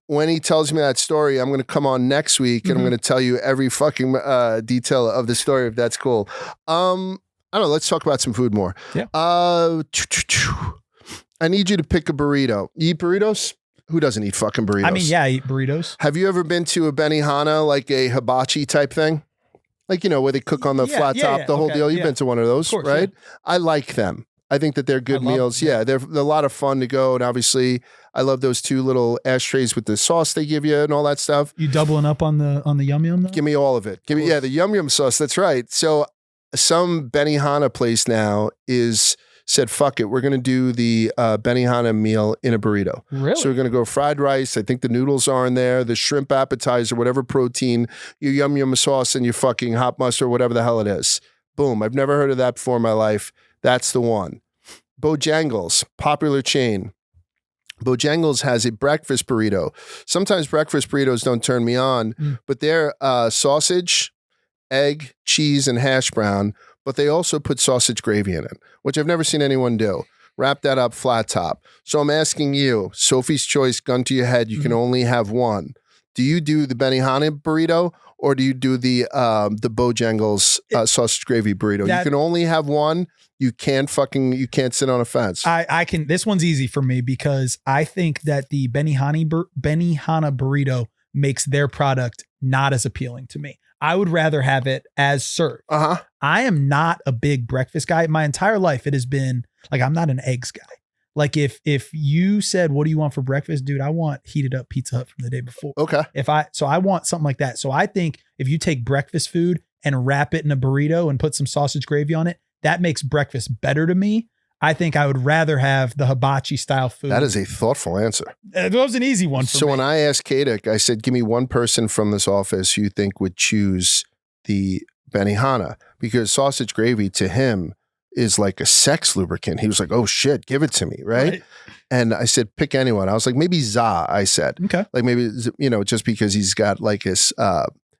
when he tells me that story, I'm going to come on next week and I'm going to tell you every fucking detail of the story, if that's cool. I don't know. Let's talk about some food more. Yeah. I need you to pick a burrito. You eat burritos? Who doesn't eat fucking burritos? I mean, I eat burritos. Have you ever been to a Benihana, like a hibachi type thing? Like, where they cook on the flat top, the whole deal. You've been to one of those, course, right? Yeah. I like them. I think that they're good meals. Them. Yeah, they're a lot of fun to go. And obviously, I love those 2 little ashtrays with the sauce they give you and all that stuff. You doubling up on the yum yum though? Give me all of it. The yum yum sauce. That's right. So some Benihana place now is said, fuck it, we're going to do the Benihana meal in a burrito. Really? So we're going to go fried rice. I think the noodles are in there, the shrimp appetizer, whatever protein, your yum sauce and your fucking hot mustard, whatever the hell it is. Boom. I've never heard of that before in my life. That's the one. Bojangles, popular chain. Bojangles has a breakfast burrito. Sometimes breakfast burritos don't turn me on, but they're sausage, egg, cheese, and hash brown, but they also put sausage gravy in it, which I've never seen anyone do. Wrap that up flat top. So I'm asking you, Sophie's choice, gun to your head, you can only have one. Do you do the Benihana burrito or do you do the Bojangles sausage gravy burrito? You can only have one. You can't sit on a fence. I can. This one's easy for me because I think that the Benihana burrito makes their product not as appealing to me. I would rather have it as served. I am not a big breakfast guy. My entire life, it has been like, I'm not an eggs guy. Like if you said, what do you want for breakfast? Dude, I want heated up Pizza Hut from the day before. Okay. So I want something like that. So I think if you take breakfast food and wrap it in a burrito and put some sausage gravy on it, that makes breakfast better to me. I think I would rather have the hibachi style food. That is a thoughtful answer. That was an easy one for me. So when I asked Kadek, I said, give me one person from this office you think would choose the Benihana, because sausage gravy to him is like a sex lubricant. He was like, oh shit, give it to me, right? And I said, pick anyone. I was like, maybe Za, I said. Okay. Like maybe, just because he's got like his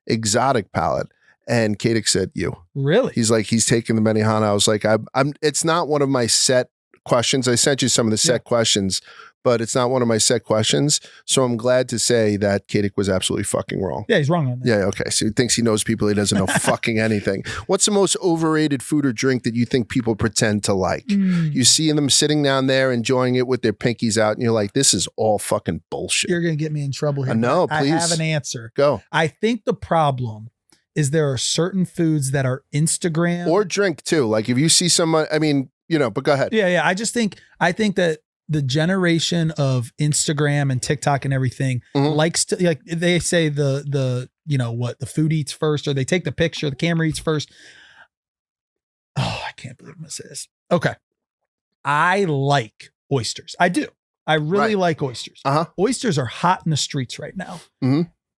exotic palate. And Kadek said, you. Really? He's like, he's taking the Benihana. I was like, I'm it's not one of my set questions. I sent you some of the set questions, but it's not one of my set questions. So I'm glad to say that Kadek was absolutely fucking wrong. Yeah, he's wrong on that. Yeah, okay. So he thinks he knows people. He doesn't know fucking anything. What's the most overrated food or drink that you think people pretend to like? You see them sitting down there enjoying it with their pinkies out, and you're like, this is all fucking bullshit. You're going to get me in trouble here. No, please. I have an answer. Go. I think the problem is there are certain foods that are Instagram. Or drink too. Like if you see someone, but go ahead. Yeah. I think that the generation of Instagram and TikTok and everything likes to, like they say the food eats first, or they take the picture, the camera eats first. Oh, I can't believe I'm going to say this. Okay. I like oysters. I do. I really like oysters. Oysters are hot in the streets right now.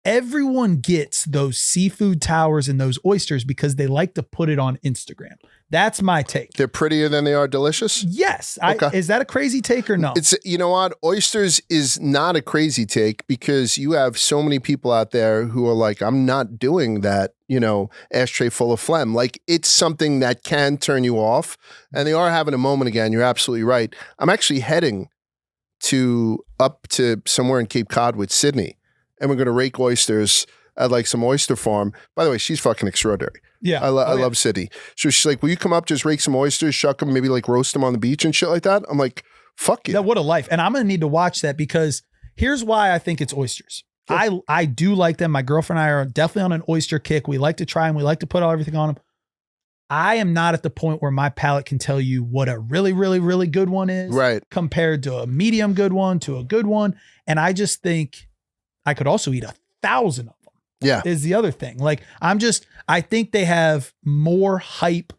Everyone gets those seafood towers and those oysters because they like to put it on Instagram. That's my take. They're prettier than they are delicious? Yes. Okay. Is that a crazy take or no? It's, you know what? Oysters is not a crazy take because you have so many people out there who are like, I'm not doing that, ashtray full of phlegm. Like it's something that can turn you off, and they are having a moment again. You're absolutely right. I'm actually heading up to somewhere in Cape Cod with Sydney, and we're going to rake oysters at like some oyster farm. By the way, she's fucking extraordinary. Yeah. I love Sydney. So she's like, will you come up, just rake some oysters, shuck them, maybe like roast them on the beach and shit like that? I'm like, fuck yeah. What a life. And I'm going to need to watch that because here's why I think it's oysters. Sure. I do like them. My girlfriend and I are definitely on an oyster kick. We like to try them. We like to put everything on them. I am not at the point where my palate can tell you what a really, really, really good one is compared to a medium good one to a good one. And I just think I could also eat 1,000 of them. Yeah. Is the other thing. Like I think they have more hype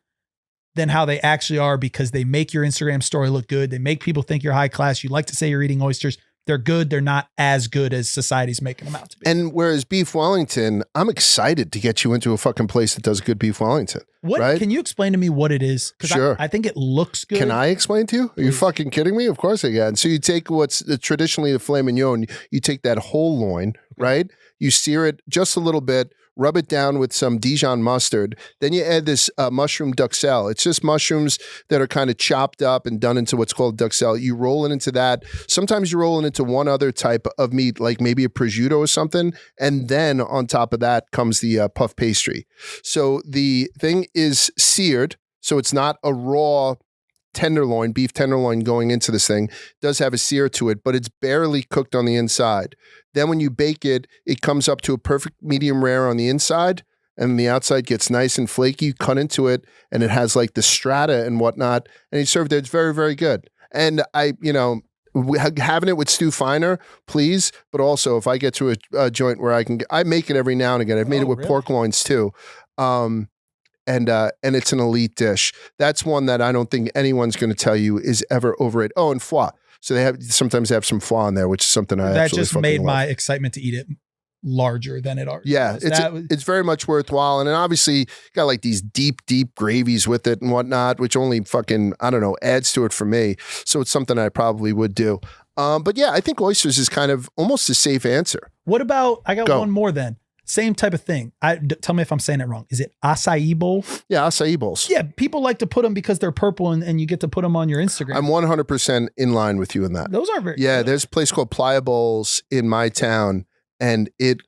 than how they actually are because they make your Instagram story look good. They make people think you're high class. You like to say you're eating oysters. They're good. They're not as good as society's making them out to be. And whereas beef Wellington, I'm excited to get you into a fucking place that does good beef Wellington. Right? Can you explain to me what it is? Sure. I think it looks good. Can I explain to you? Are you fucking kidding me? Of course I can. So you take what's traditionally the filet mignon, you take that whole loin, right? You sear it just a little bit, rub it down with some Dijon mustard. Then you add this mushroom duxelle. It's just mushrooms that are kind of chopped up and done into what's called duxelle. You roll it into that. Sometimes you roll it into one other type of meat, like maybe a prosciutto or something. And then on top of that comes the puff pastry. So the thing is seared. So it's not a raw tenderloin, beef tenderloin going into this thing. It does have a sear to it, but it's barely cooked on the inside. Then when you bake it, it comes up to a perfect medium rare on the inside, and the outside gets nice and flaky. You cut into it, and it has like the strata and whatnot, and you serve it. It's very, very good. And having it with Stu Finer, please. But also, if I get to a joint where I make it every now and again. I've made it with pork loins too. and it's an elite dish. That's one that I don't think anyone's going to tell you is ever overrated. Oh, and foie. So they sometimes have some foie in there, which is something I that absolutely just made love. my excitement to eat it larger than it already Yeah, was. It's very much worthwhile. And then obviously got like these deep gravies with it and whatnot, which only fucking, I don't know, adds to it for me. So it's something I probably would do. But yeah, I think oysters is kind of almost a safe answer. What about, I got one more then. Same type of thing. Tell me if I'm saying it wrong. Is it acai bowl? Yeah, acai bowls. Yeah, people like to put them because they're purple and you get to put them on your Instagram. I'm 100% in line with you in that. Those are very good. There's a place called Playa Bowls in my town and it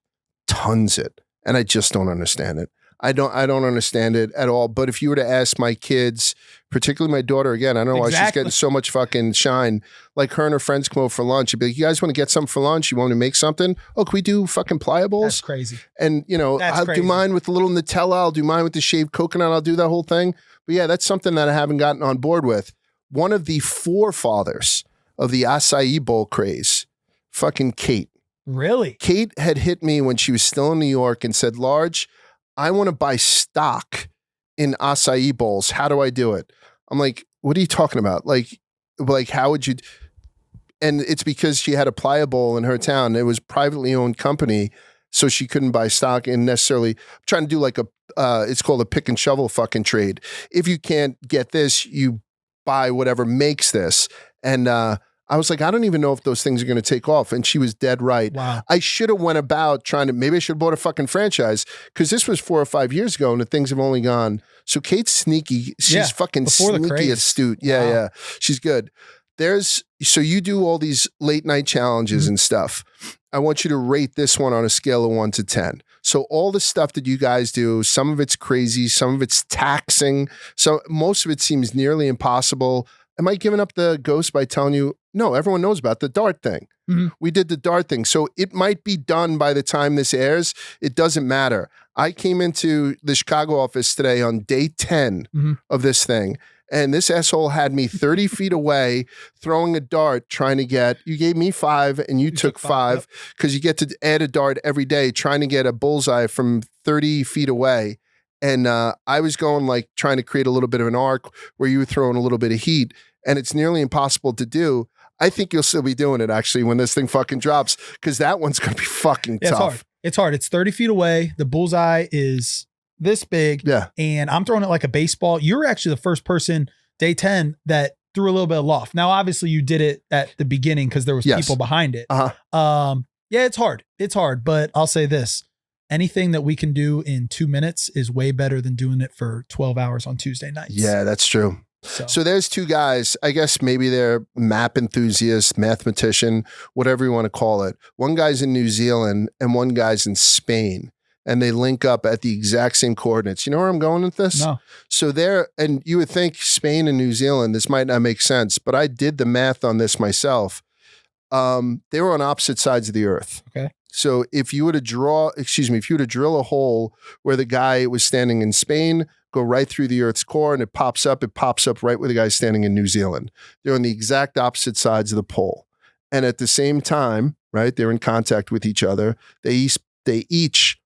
tons it. And I just don't understand it. I don't understand it at all. But if you were to ask my kids, particularly my daughter, again, I don't know why she's getting so much fucking shine. Like her and her friends come over for lunch. You'd be like, you guys want to get something for lunch? You want me to make something? Oh, can we do fucking Playa Bowls? That's crazy. And, I'll do mine with a little Nutella. I'll do mine with the shaved coconut. I'll do that whole thing. But yeah, that's something that I haven't gotten on board with. One of the forefathers of the acai bowl craze, fucking Kate. Really? Kate had hit me when she was still in New York and said, Large, I want to buy stock in acai bowls. How do I do it? I'm like, what are you talking about? Like how would you? And it's because she had a Playa Bowl in her town. It was privately owned company, so she couldn't buy stock and necessarily trying to do like it's called a pick and shovel fucking trade. If you can't get this, you buy whatever makes this. And I was like, I don't even know if those things are going to take off. And she was dead right. Wow. I should have went about maybe I should have bought a fucking franchise because this was 4 or 5 years ago and the things have only gone. So Kate's sneaky. She's fucking sneaky astute. Yeah, wow. Yeah. She's good. So you do all these late night challenges and stuff. I want you to rate this one on a scale of 1 to 10. So all the stuff that you guys do, some of it's crazy, some of it's taxing. So most of it seems nearly impossible. Am I giving up the ghost by telling you, no, everyone knows about the dart thing. Mm-hmm. We did the dart thing. So it might be done by the time this airs. It doesn't matter. I came into the Chicago office today on day 10 of this thing. And this asshole had me 30 feet away throwing a dart trying to get, you gave me 5 and you took 5 because you get to add a dart every day trying to get a bullseye from 30 feet away. And I was going like trying to create a little bit of an arc where you were throwing a little bit of heat and it's nearly impossible to do. I think you'll still be doing it actually when this thing fucking drops because that one's going to be fucking tough. It's hard. It's 30 feet away. The bullseye is this big. Yeah. And I'm throwing it like a baseball. You were actually the first person, day 10, that threw a little bit of loft. Now, obviously you did it at the beginning because there was people behind it. Yeah, it's hard. It's hard. But I'll say this. Anything that we can do in 2 minutes is way better than doing it for 12 hours on Tuesday nights. Yeah, that's true. So there's 2 guys, I guess maybe they're map enthusiast, mathematician, whatever you want to call it. One guy's in New Zealand and one guy's in Spain. And they link up at the exact same coordinates. You know where I'm going with this? No. So and you would think Spain and New Zealand, this might not make sense, but I did the math on this myself. They were on opposite sides of the earth. Okay. So if you were to drill a hole where the guy was standing in Spain, go right through the Earth's core and it pops up right where the guy's standing in New Zealand. They're on the exact opposite sides of the pole. And at the same time, right, they're in contact with each other. They each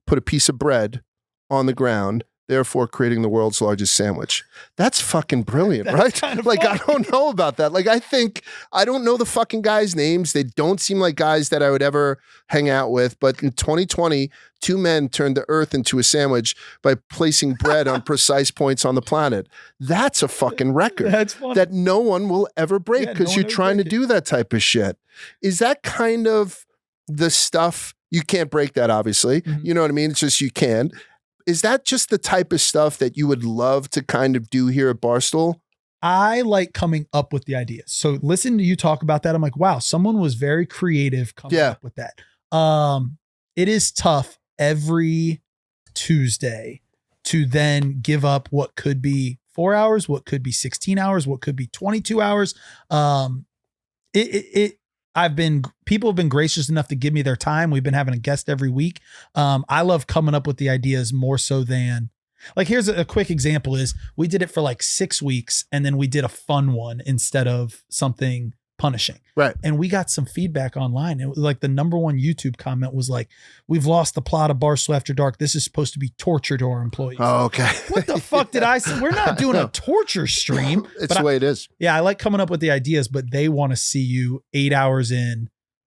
put a piece of bread on the ground, therefore creating the world's largest sandwich. That's fucking brilliant, right? Kind of like, funny. I don't know about that. Like, I don't know the fucking guys' names. They don't seem like guys that I would ever hang out with. But in 2020, 2 men turned the earth into a sandwich by placing bread on precise points on the planet. That's a fucking record that no one will ever break because you're trying to do that type of shit. Is that kind of the stuff? You can't break that, obviously. Mm-hmm. You know what I mean? It's just you can't. Is that just the type of stuff that you would love to kind of do here at Barstool? I like coming up with the ideas. So listening to you talk about that, I'm like, wow, someone was very creative coming up with that. It is tough every Tuesday to then give up what could be 4 hours, what could be 16 hours, what could be 22 hours. People have been gracious enough to give me their time. We've been having a guest every week. I love coming up with the ideas more so than like, here's a quick example is we did it for like 6 weeks and then we did a fun one instead of something punishing. Right. And we got some feedback online. It was like the number one YouTube comment was like, we've lost the plot of Barstool After Dark. This is supposed to be torture to our employees. Oh, okay. What the fuck did I say? We're not doing a torture stream. It's the way it is. Yeah, I like coming up with the ideas, but they want to see you 8 hours in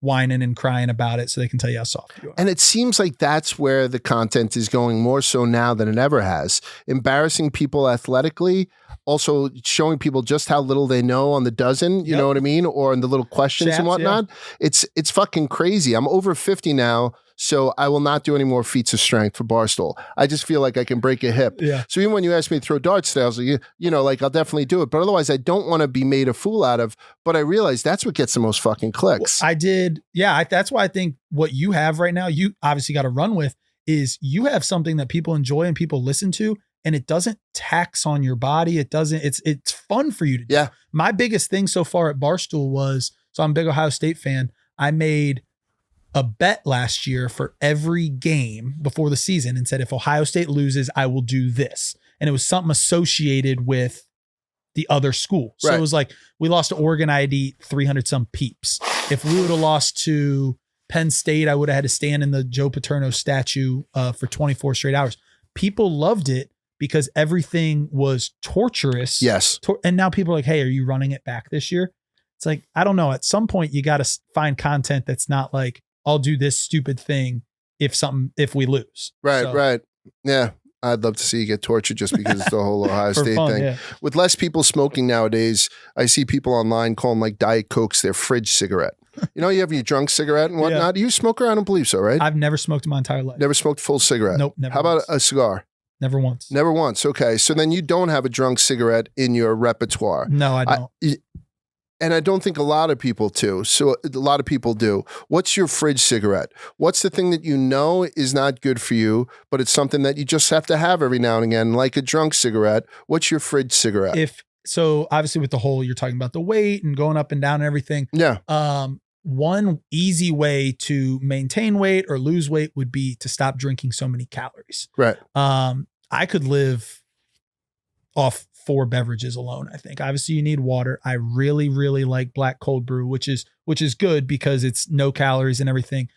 whining and crying about it so they can tell you how soft you are. And it seems like that's where the content is going more so now than it ever has. Embarrassing people athletically, also showing people just how little they know on the dozen, you know what I mean? Or in the little questions and whatnot. Yeah. It's fucking crazy. I'm over 50 now, so I will not do any more feats of strength for Barstool. I just feel like I can break a hip. Yeah. So even when you asked me to throw darts today, I was like, you know, like I'll definitely do it. But otherwise, I don't want to be made a fool out of. But I realized that's what gets the most fucking clicks. Well, I did. Yeah. That's why I think what you have right now, you obviously got to run with, is you have something that people enjoy and people listen to, and it doesn't tax on your body. It doesn't, it's fun for you to do. Yeah. My biggest thing so far at Barstool was, so I'm a big Ohio State fan. I made a bet last year for every game before the season and said, if Ohio State loses, I will do this. And it was something associated with the other school. So it was like, we lost to Oregon, I'd eat 300 some peeps. If we would have lost to Penn State, I would have had to stand in the Joe Paterno statue for 24 straight hours. People loved it because everything was torturous. Yes. And now people are like, hey, are you running it back this year? It's like, I don't know. At some point you got to find content that's not like, I'll do this stupid thing if we lose. Right, right. Yeah. I'd love to see you get tortured just because it's the whole Ohio State thing. Yeah. With less people smoking nowadays, I see people online calling like Diet Cokes their fridge cigarette. You know, you have your drunk cigarette and whatnot. Do you smoke her? I don't believe so, right? I've never smoked in my entire life. Never smoked full cigarette? Nope, never. How about a cigar? Never once. Never once. Okay. So then you don't have a drunk cigarette in your repertoire. No, I don't. And I don't think a lot of people do. So a lot of people do. What's your fridge cigarette? What's the thing that you know is not good for you, but it's something that you just have to have every now and again, like a drunk cigarette? What's your fridge cigarette? So obviously with the whole, you're talking about the weight and going up and down and everything. Yeah. One easy way to maintain weight or lose weight would be to stop drinking so many calories. Right. I could live off 4 beverages alone. I think obviously you need water. I really, really like black cold brew, which is good because it's no calories and everything.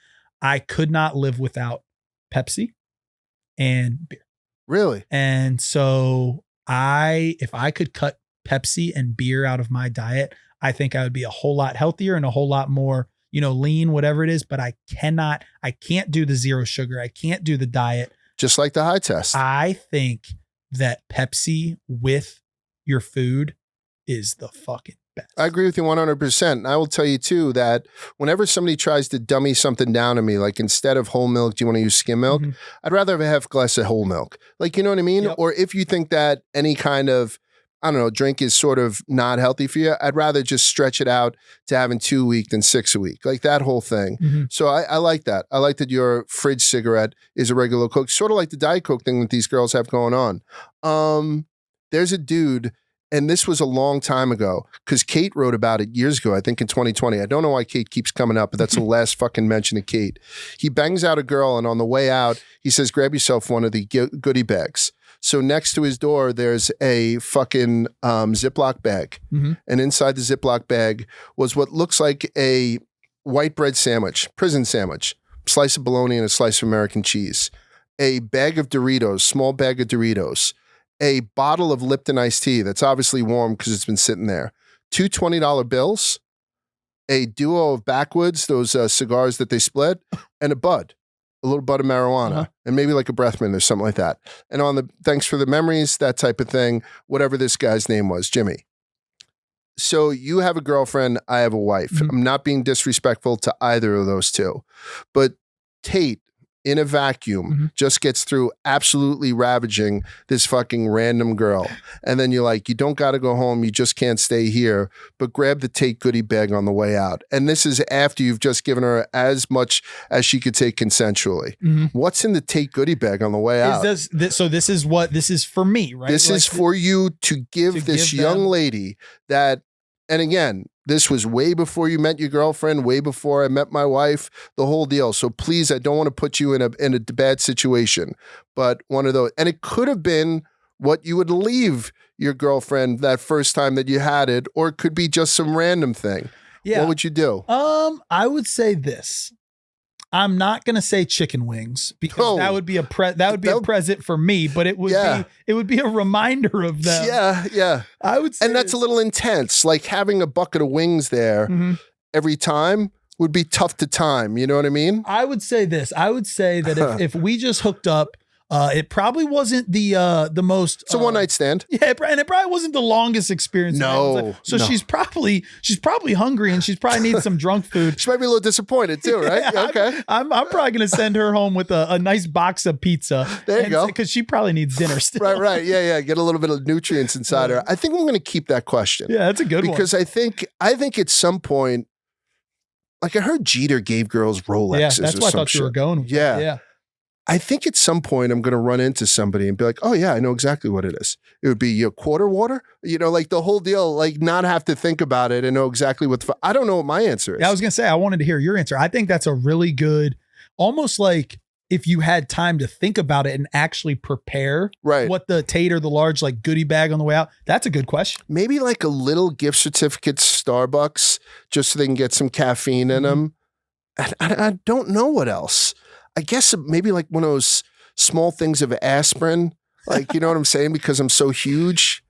I could not live without Pepsi and beer. Really? And so if I could cut Pepsi and beer out of my diet, I think I would be a whole lot healthier and a whole lot more, lean, whatever it is, but I can't do the zero sugar. I can't do the diet. Just like the high test. I think that Pepsi with your food is the fucking best. I agree with you 100%. And I will tell you too that whenever somebody tries to dummy something down to me, like instead of whole milk, do you want to use skim milk? Mm-hmm. I'd rather have a half glass of whole milk. Like, you know what I mean? Yep. Or if you think that any kind of, I don't know, drink is sort of not healthy for you, I'd rather just stretch it out to having 2 a week than 6 a week, like that whole thing. Mm-hmm. So I like that. I like that your fridge cigarette is a regular Coke, sort of like the Diet Coke thing that these girls have going on. There's a dude, and this was a long time ago, because Kate wrote about it years ago, I think in 2020. I don't know why Kate keeps coming up, but that's the last fucking mention of Kate. He bangs out a girl, and on the way out, he says, grab yourself one of the goodie bags. So next to his door, there's a fucking Ziploc bag. Mm-hmm. And inside the Ziploc bag was what looks like a white bread sandwich, prison sandwich, slice of bologna and a slice of American cheese, a bag of Doritos, small bag of Doritos, a bottle of Lipton iced tea that's obviously warm because it's been sitting there, 2 $20 bills, a duo of Backwoods, those cigars that they split, and a bud. A little bud of marijuana, and maybe like a breath mint or something like that. And on the thanks for the memories, that type of thing, whatever this guy's name was, Jimmy. So you have a girlfriend, I have a wife. Mm-hmm. I'm not being disrespectful to either of those two. But Tate, in a vacuum, just gets through absolutely ravaging this fucking random girl. And then you're like, you don't got to go home. You just can't stay here. But grab the Tate goodie bag on the way out. And this is after you've just given her as much as she could take consensually. Mm-hmm. What's in the Tate goodie bag on the way out? So this is for me, right? This is for you to give this young lady that, and again, this was way before you met your girlfriend, way before I met my wife, the whole deal. So please, I don't want to put you in a bad situation, but one of those, and it could have been what you would leave your girlfriend that first time that you had it, or it could be just some random thing. Yeah. What would you do? I would say this. I'm not gonna say chicken wings because that would be a present for me, but it would be a reminder of them. Yeah. I would say, and that's a little intense. Like having a bucket of wings there every time would be tough to time. You know what I mean? I would say this. I would say that if we just hooked up, it probably wasn't the most. It's a one night stand. Yeah, and it probably wasn't the longest experience. No. She's probably hungry and she's probably needs some drunk food. She might be a little disappointed too, right? Yeah, okay. I'm probably gonna send her home with a nice box of pizza. There you go. Because she probably needs dinner still. Right. Yeah. Get a little bit of nutrients inside her. I think I'm gonna keep that question. Yeah, that's a good one. Because I think at some point, like I heard Jeter gave girls Rolexes. Yeah, that's why I thought you were going with yeah. that. Yeah. I think at some point I'm going to run into somebody and be like, oh yeah, I know exactly what it is. It would be your quarter water, like the whole deal, like not have to think about it and know exactly I don't know what my answer is. Yeah, I was going to say, I wanted to hear your answer. I think that's a really good, almost like if you had time to think about it and actually prepare what the Tate or the large like goodie bag on the way out. That's a good question. Maybe like a little gift certificate to Starbucks just so they can get some caffeine in them. And I don't know what else. I guess maybe like one of those small things of aspirin, like, you know what I'm saying? Because I'm so huge,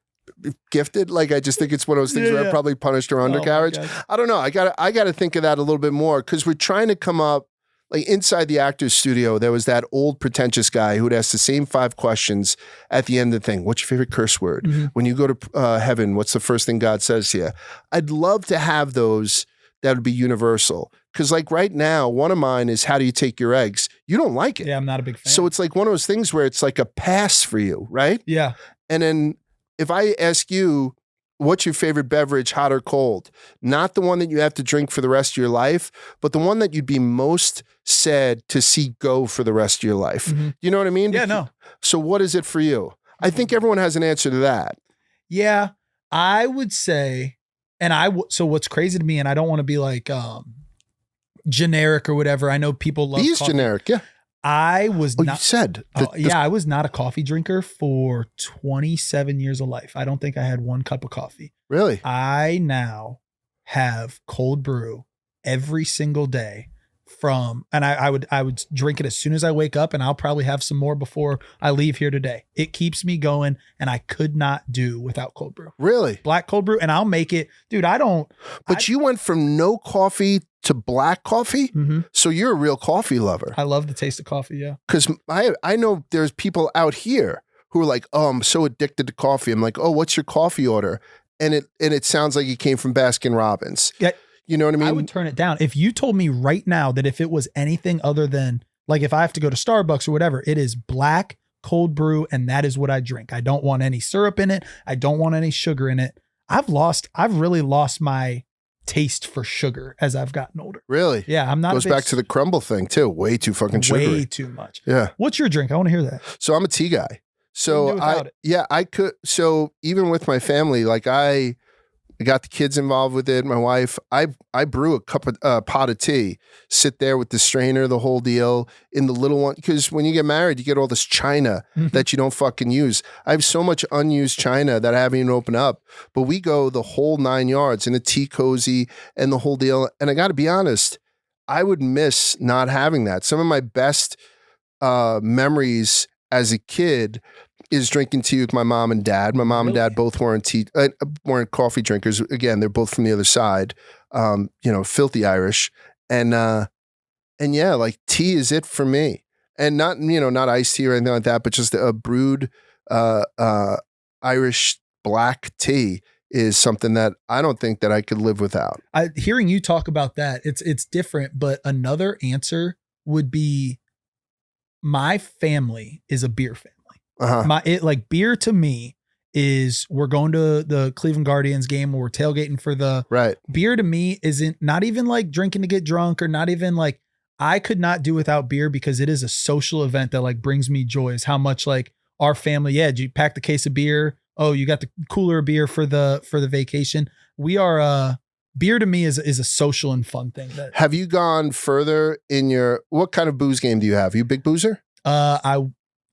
gifted. Like, I just think it's one of those things where I probably punished her undercarriage. I don't know. I got to think of that a little bit more because we're trying to come up, like inside the actor's studio, there was that old pretentious guy who'd ask the same 5 questions at the end of the thing. What's your favorite curse word? When you go to heaven, what's the first thing God says to you? I'd love to have those that would be universal. Because like right now, one of mine is how do you take your eggs? You don't like it. Yeah, I'm not a big fan. So it's like one of those things where it's like a pass for you, right? Yeah. And then if I ask you, what's your favorite beverage, hot or cold? Not the one that you have to drink for the rest of your life, but the one that you'd be most sad to see go for the rest of your life. You know what I mean? Yeah, no. So what is it for you? I think everyone has an answer to that. Yeah, I would say, so what's crazy to me, and I don't want to be like generic or whatever. I know people love He's coffee. generic, yeah. I was not. You said. I was not a coffee drinker for 27 years of life. I don't think I had one cup of coffee. Really? I now have cold brew every single day and I would drink it as soon as I wake up, and I'll probably have some more before I leave here today. It keeps me going, and I could not do without cold brew. Really? Black cold brew, and I'll make it. Dude, But you went from no coffee to black coffee? So you're a real coffee lover. I love the taste of coffee, yeah. Because I know there's people out here who are like, oh, I'm so addicted to coffee. I'm like, oh, what's your coffee order? And it sounds like it came from Baskin Robbins. Yeah. You know what I mean? I would turn it down. If you told me right now that if it was anything other than, like if I have to go to Starbucks or whatever, it is black cold brew, and that is what I drink. I don't want any syrup in it. I don't want any sugar in it. I've really lost my taste for sugar as I've gotten older. Really? Yeah, I'm not. Goes back to the crumble thing too. Way too fucking sugary. Way too much. Yeah. What's your drink? I want to hear that. So I'm a tea guy. So I could. So even with my family, like I got the kids involved with it. My wife, I brew a pot of tea, sit there with the strainer, the whole deal in the little one. Because when you get married, you get all this china that you don't fucking use. I have so much unused china that I haven't even opened up. But we go the whole 9 yards in a tea cozy and the whole deal. And I got to be honest, I would miss not having that. Some of my best memories as a kid is drinking tea with my mom and dad. My mom and dad both weren't coffee drinkers. Again, they're both from the other side, filthy Irish. And yeah, like tea is it for me. And not iced tea or anything like that, but just a brewed Irish black tea is something that I don't think that I could live without. Hearing you talk about that, it's different, but another answer would be my family is a beer family. Beer to me is we're going to the Cleveland Guardians game or we're tailgating for beer to me isn't not even like drinking to get drunk or not even like I could not do without beer because it is a social event that like brings me joy is how much like our family. Yeah. Did you pack the case of beer? Oh, you got the cooler of beer for the vacation. We are, beer to me is a social and fun thing. Have you gone further what kind of booze game do you have? Are you a big boozer?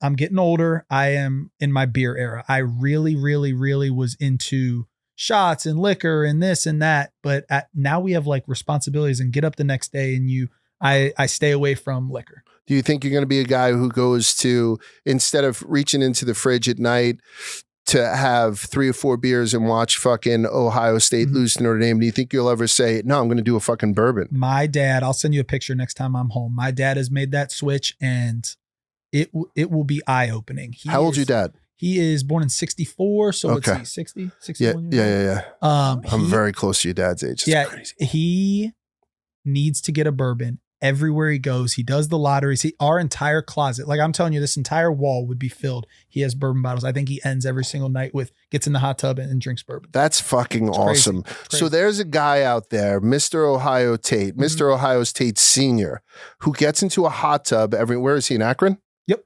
I'm getting older. I am in my beer era. I really, really, really was into shots and liquor and this and that. But now we have like responsibilities and get up the next day and I stay away from liquor. Do you think you're going to be a guy who goes to, instead of reaching into the fridge at night to have 3 or 4 beers and watch fucking Ohio State lose to Notre Dame, do you think you'll ever say, no, I'm going to do a fucking bourbon? My dad, I'll send you a picture next time I'm home. My dad has made that switch and it will be eye-opening. How old's your dad? He is born in 64. So okay. what's he, 60? 61 Yeah. I'm very close to your dad's age. It's crazy. He needs to get a bourbon everywhere he goes. He does the lotteries. Our entire closet, like I'm telling you, this entire wall would be filled. He has bourbon bottles. I think he ends every single night gets in the hot tub and drinks bourbon. That's fucking awesome. Crazy. So there's a guy out there, Mr. Ohio Tate, Mr. Ohio State Senior, who gets into a hot tub where is he, in Akron? Yep.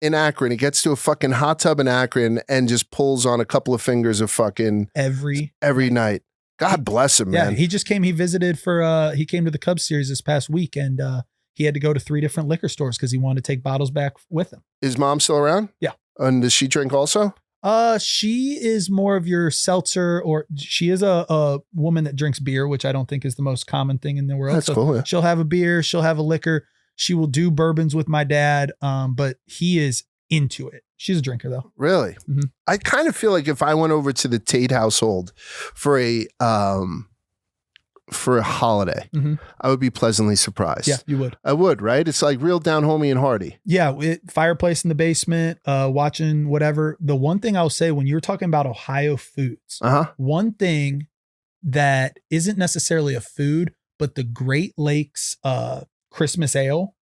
In Akron. He gets to a fucking hot tub in Akron and just pulls on a couple of fingers of fucking every night. God bless him, man. Yeah, he just came. He visited he came to the Cubs series this past week, and he had to go to 3 different liquor stores because he wanted to take bottles back with him. Is mom still around? Yeah. And does she drink also? She is more of your seltzer, or she is a woman that drinks beer, which I don't think is the most common thing in the world. That's cool. Yeah. She'll have a beer, she'll have a liquor. She will do bourbons with my dad, but he is into it. She's a drinker though. Really? Mm-hmm. I kind of feel like if I went over to the Tate household for a holiday, I would be pleasantly surprised. Yeah, you would. I would, right? It's like real down homey and hearty. Yeah, fireplace in the basement, watching whatever. The one thing I'll say when you were talking about Ohio foods, one thing that isn't necessarily a food, but the Great Lakes Christmas ale.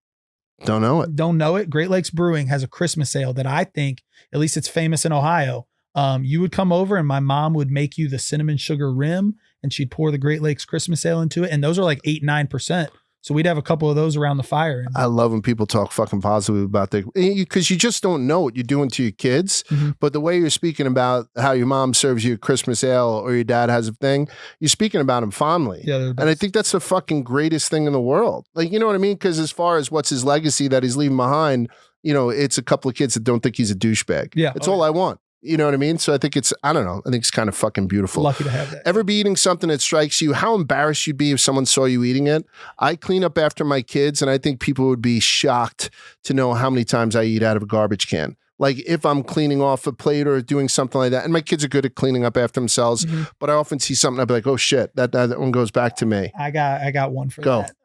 Don't know it. Great Lakes Brewing has a Christmas ale that I think, at least it's famous in Ohio. You would come over and my mom would make you the cinnamon sugar rim and she'd pour the Great Lakes Christmas ale into it. And those are like 8-9%. So we'd have a couple of those around the fire. I love when people talk fucking positively about because you just don't know what you're doing to your kids. But the way you're speaking about how your mom serves you a Christmas ale or your dad has a thing, you're speaking about him fondly. Yeah, and I think that's the fucking greatest thing in the world. Like, you know what I mean? Because as far as what's his legacy that he's leaving behind, it's a couple of kids that don't think he's a douchebag. Yeah. It's all I want. You know what I mean? So I think I think it's kind of fucking beautiful. Lucky to have that. Ever be eating something that strikes you? How embarrassed you'd be if someone saw you eating it? I clean up after my kids, and I think people would be shocked to know how many times I eat out of a garbage can. Like if I'm cleaning off a plate or doing something like that, and my kids are good at cleaning up after themselves, but I often see something, I'd be like, oh shit, that one goes back to me. I got one for that.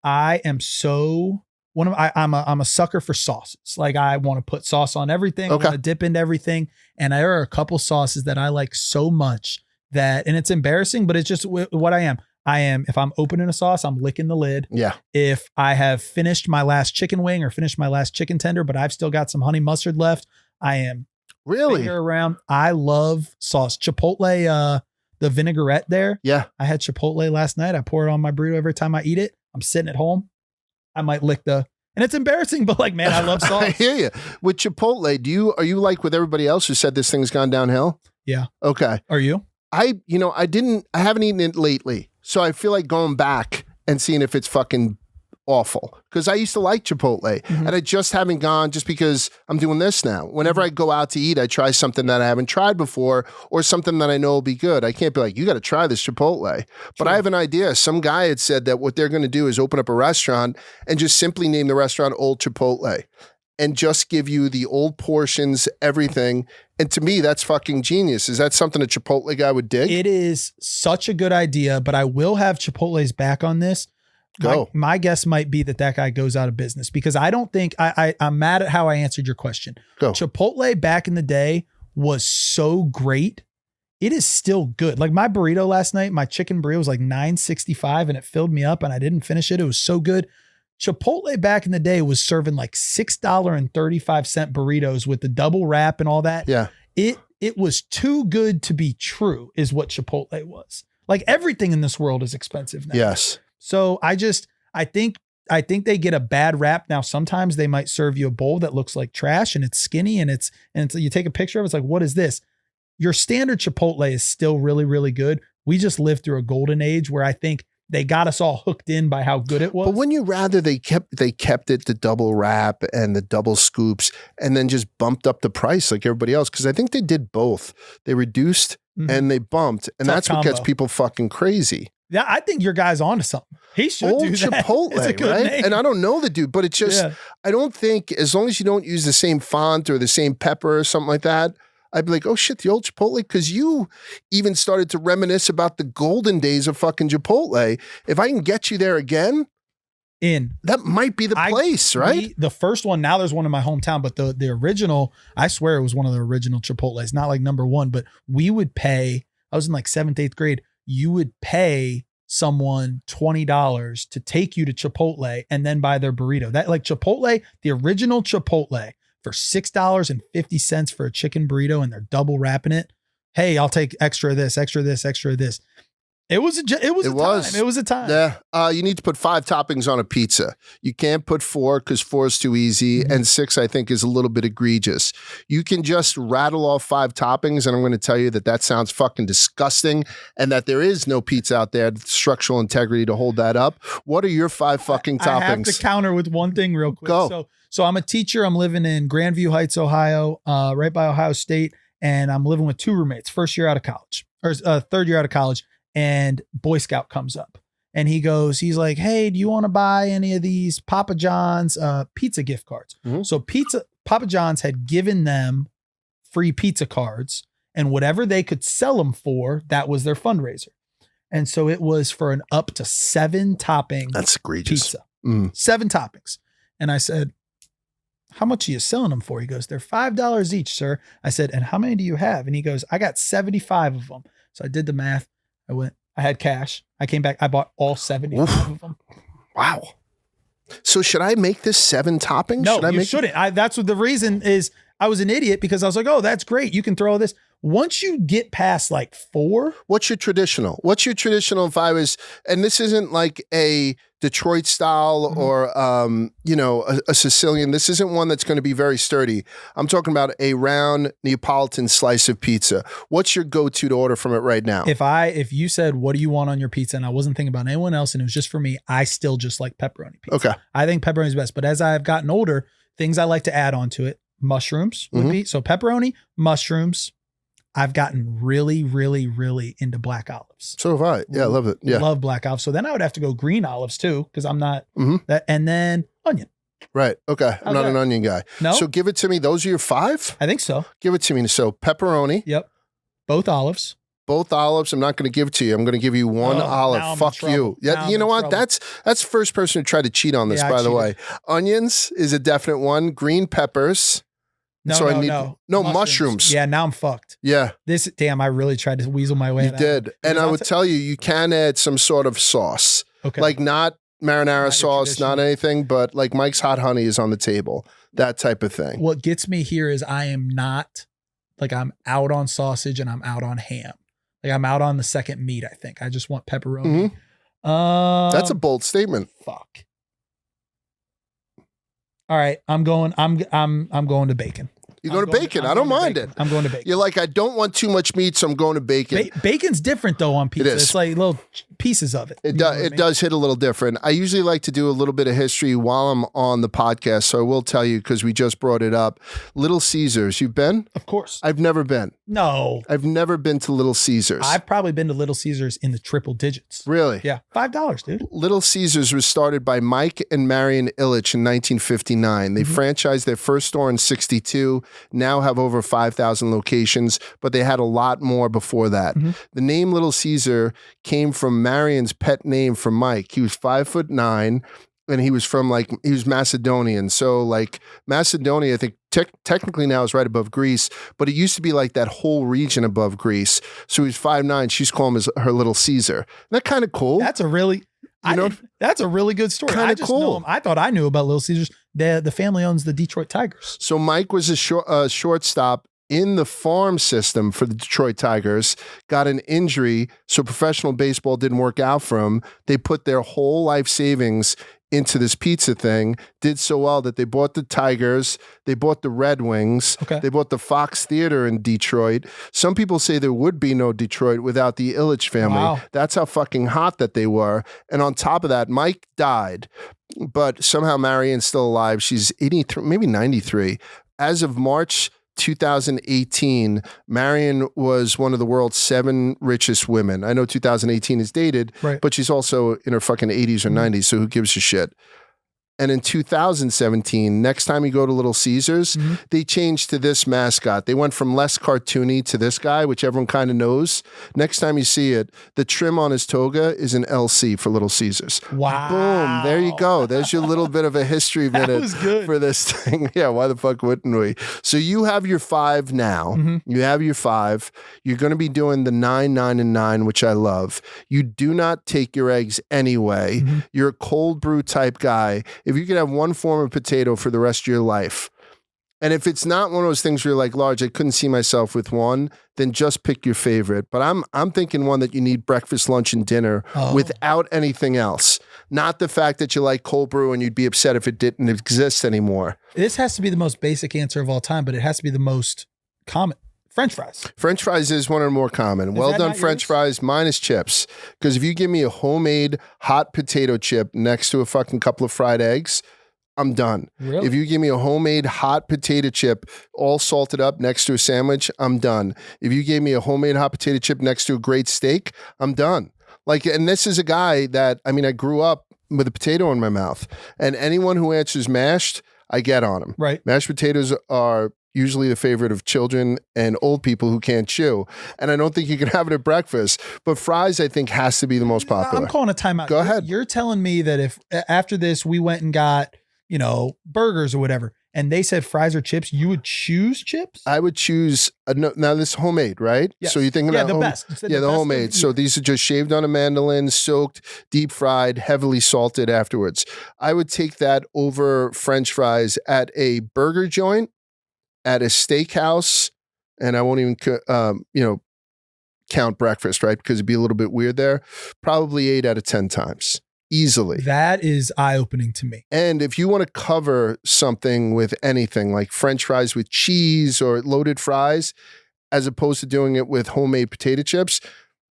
I am so... I'm a sucker for sauces. Like I want to put sauce on everything. I want to dip into everything. And there are a couple sauces that I like so much and it's embarrassing, but it's just what I am. If I'm opening a sauce, I'm licking the lid. Yeah. If I have finished my last chicken wing or finished my last chicken tender, but I've still got some honey mustard left, I am really around. I love sauce. Chipotle, the vinaigrette there. Yeah. I had Chipotle last night. I pour it on my burrito every time I eat it. I'm sitting at home. I might lick and it's embarrassing, but like, man, I love sauce. I hear you. With Chipotle, are you like with everybody else who said this thing's gone downhill? Yeah. Okay. Are you? I haven't eaten it lately. So I feel like going back and seeing if it's fucking awful. Because I used to like Chipotle and I just haven't gone just because I'm doing this now. Whenever I go out to eat, I try something that I haven't tried before or something that I know will be good. I can't be like, you got to try this Chipotle. But I have an idea. Some guy had said that what they're going to do is open up a restaurant and just simply name the restaurant Old Chipotle and just give you the old portions, everything. And to me, that's fucking genius. Is that something a Chipotle guy would dig? It is such a good idea, but I will have Chipotle's back on this. Go. My guess might be that guy goes out of business because I don't think I'm mad at how I answered your question. Go. Chipotle back in the day was so great. It is still good. Like my burrito last night, my chicken burrito was like $9.65 and it filled me up and I didn't finish it. It was so good. Chipotle back in the day was serving like $6.35 burritos with the double wrap and all that. Yeah. It was too good to be true is what Chipotle was. Like everything in this world is expensive now. Yes. So I think they get a bad rap. Now, sometimes they might serve you a bowl that looks like trash and it's skinny and it's you take a picture of it, it's like, what is this? Your standard Chipotle is still really, really good. We just lived through a golden age where I think they got us all hooked in by how good it was. But wouldn't you rather they kept it the double wrap and the double scoops and then just bumped up the price like everybody else? Because I think they did both. They reduced and they bumped. And Tough that's what gets combo. people fucking crazy. Yeah, I think your guy's onto something. He should Old do that. Chipotle, It's a good right? name. And I don't know the dude, but it's just, I don't think, as long as you don't use the same font or the same pepper or something like that, I'd be like, oh shit, the old Chipotle. Because you even started to reminisce about the golden days of fucking Chipotle. If I can get you there again, that might be the place, right? The first one, now there's one in my hometown, but the original, I swear it was one of the original Chipotles, not like number one, but we would pay, I was in like 7th, 8th grade, you would pay someone $20 to take you to Chipotle and then buy their burrito. That like Chipotle, the original Chipotle for $6.50 for a chicken burrito, and they're double wrapping it. Hey, I'll take extra of this, extra of this, extra of this. It was a time. Yeah. You need to put 5 toppings on a pizza. You can't put 4 because 4 is too easy. And 6, I think, is a little bit egregious. You can just rattle off 5 toppings, and I'm going to tell you that sounds fucking disgusting and that there is no pizza out there, structural integrity to hold that up. What are your 5 fucking toppings? I have to counter with one thing real quick. Go. So I'm a teacher. I'm living in Grandview Heights, Ohio, right by Ohio State. And I'm living with 2 roommates, first year out of college, or third year out of college. And Boy Scout comes up and he's like, hey, do you want to buy any of these Papa John's pizza gift cards? So Papa John's had given them free pizza cards, and whatever they could sell them for, that was their fundraiser. And so it was for an up to 7 topping. That's egregious. Pizza. 7 toppings. And I said, how much are you selling them for? He goes, they're $5 each, sir. I said, and how many do you have? And he goes, I got 75 of them. So I did the math. I had cash. I came back. I bought all 75 of them. Wow. So should I make this 7 toppings? No, you shouldn't. That's what the reason is. I was an idiot because I was like, oh, that's great. You can throw this. Once you get past like 4. What's your traditional? If I was, and this isn't like a Detroit style or, a Sicilian. This isn't one that's going to be very sturdy. I'm talking about a round Neapolitan slice of pizza. What's your go-to to order from it right now? If you said, what do you want on your pizza? And I wasn't thinking about anyone else and it was just for me, I still just like pepperoni pizza. Okay. I think pepperoni is best. But as I've gotten older, things I like to add onto it, mushrooms would be. So pepperoni, mushrooms. I've gotten really, really, really into black olives. So have I. Yeah, I love it. Yeah. Love black olives. So then I would have to go green olives too, because I'm not that. And then onion. Right. Okay. I'm not an onion guy. No. So give it to me. Those are your 5? I think so. Give it to me. So pepperoni. Yep. Both olives. Both olives. I'm not going to give it to you. I'm going to give you 1 olive. Fuck you. Yeah. You know what? That's the first person who tried to cheat on this, by the way. Onions is a definite one. Green peppers. No, mushrooms. Yeah, now I'm fucked. Yeah. I really tried to weasel my way. You did. And I would tell you can add some sort of sauce. Okay. Like not marinara sauce, not anything, but like Mike's Hot Honey is on the table. That type of thing. What gets me here is I am not, like I'm out on sausage and I'm out on ham. Like I'm out on the second meat, I think. I just want pepperoni. That's a bold statement. Fuck. All right, I'm going to bacon. You go to bacon. I don't mind it. I'm going to bacon. You're like, I don't want too much meat, so I'm going to bacon. Bacon's different though on pizza. It is. It's like little pieces of it. It does hit a little different. I usually like to do a little bit of history while I'm on the podcast, so I will tell you because we just brought it up. Little Caesars, you've been? Of course. I've never been. No. I've never been to Little Caesars. I've probably been to Little Caesars in the triple digits. Really? Yeah. $5, dude. Little Caesars was started by Mike and Marion Illich in 1959. They franchised their first store in 62, now have over 5,000 locations, but they had a lot more before that. The name Little Caesar came from Marion's pet name for Mike. He was 5'9", and he was Macedonian. So like Macedonia, I think technically now is right above Greece, but it used to be like that whole region above Greece. So he's 5'9". She's calling him her Little Caesar. Isn't that kind of cool? That's a really... that's a really good story. Kind of cool. I thought I knew about Little Caesars. The family owns the Detroit Tigers. So Mike was a shortstop in the farm system for the Detroit Tigers, got an injury, so professional baseball didn't work out for him. They put their whole life savings into this pizza thing, did so well that they bought the Tigers, they bought the Red Wings, they bought the Fox Theater in Detroit. Some people say there would be no Detroit without the Illich family. Wow. That's how fucking hot that they were. And on top of that, Mike died, but somehow Marion's still alive. She's 83, maybe 93. As of March 2018, Marion was one of the world's 7 richest women. I know 2018 is dated, Right. but she's also in her fucking 80s or 90s, so who gives a shit? And in 2017, next time you go to Little Caesars, they changed to this mascot. They went from less cartoony to this guy, which everyone kind of knows. Next time you see it, the trim on his toga is an LC for Little Caesars. Wow. Boom. There you go. There's your little bit of a history minute for this thing. Yeah, why the fuck wouldn't we? So you have your 5 now. You have your 5. You're going to be doing the 9, 9, and 9, which I love. You do not take your eggs anyway. You're a cold brew type guy. If you could have one form of potato for the rest of your life, and if it's not one of those things where you're like, Large, I couldn't see myself with one, then just pick your favorite. But I'm thinking one that you need breakfast, lunch, and dinner without anything else. Not the fact that you like cold brew and you'd be upset if it didn't exist anymore. This has to be the most basic answer of all time, but it has to be the most common. French fries. French fries is one of the more common. Well done French fries minus chips. Because if you give me a homemade hot potato chip next to a fucking couple of fried eggs, I'm done. Really? If you give me a homemade hot potato chip all salted up next to a sandwich, I'm done. If you gave me a homemade hot potato chip next to a great steak, I'm done. Like, and this is a guy that, I mean, I grew up with a potato in my mouth. And anyone who answers mashed, I get on him. Right. Mashed potatoes are usually the favorite of children and old people who can't chew. And I don't think you can have it at breakfast. But fries, I think, has to be the most popular. I'm calling a timeout. Go ahead. You're telling me that if after this we went and got, burgers or whatever, and they said fries or chips, you would choose chips? I would choose, now this is homemade, right? Yes. So you're thinking about the best. Yeah, the homemade. So these are just shaved on a mandolin, soaked, deep fried, heavily salted afterwards. I would take that over French fries at a burger joint, at a steakhouse, and I won't even, count breakfast, right? Because it'd be a little bit weird there. Probably 8 out of 10 times. Easily. That is eye-opening to me. And if you want to cover something with anything like French fries with cheese or loaded fries, as opposed to doing it with homemade potato chips,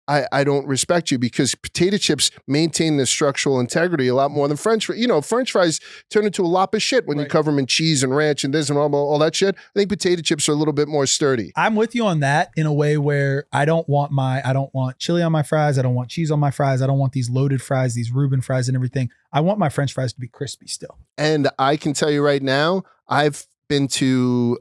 I don't respect you, because potato chips maintain the structural integrity a lot more than French fries. French fries turn into a lop of shit when you cover them in cheese and ranch and this and all that shit. I think potato chips are a little bit more sturdy. I'm with you on that in a way where I don't want chili on my fries. I don't want cheese on my fries. I don't want these loaded fries, these Reuben fries and everything. I want my French fries to be crispy still. And I can tell you right now, I've been to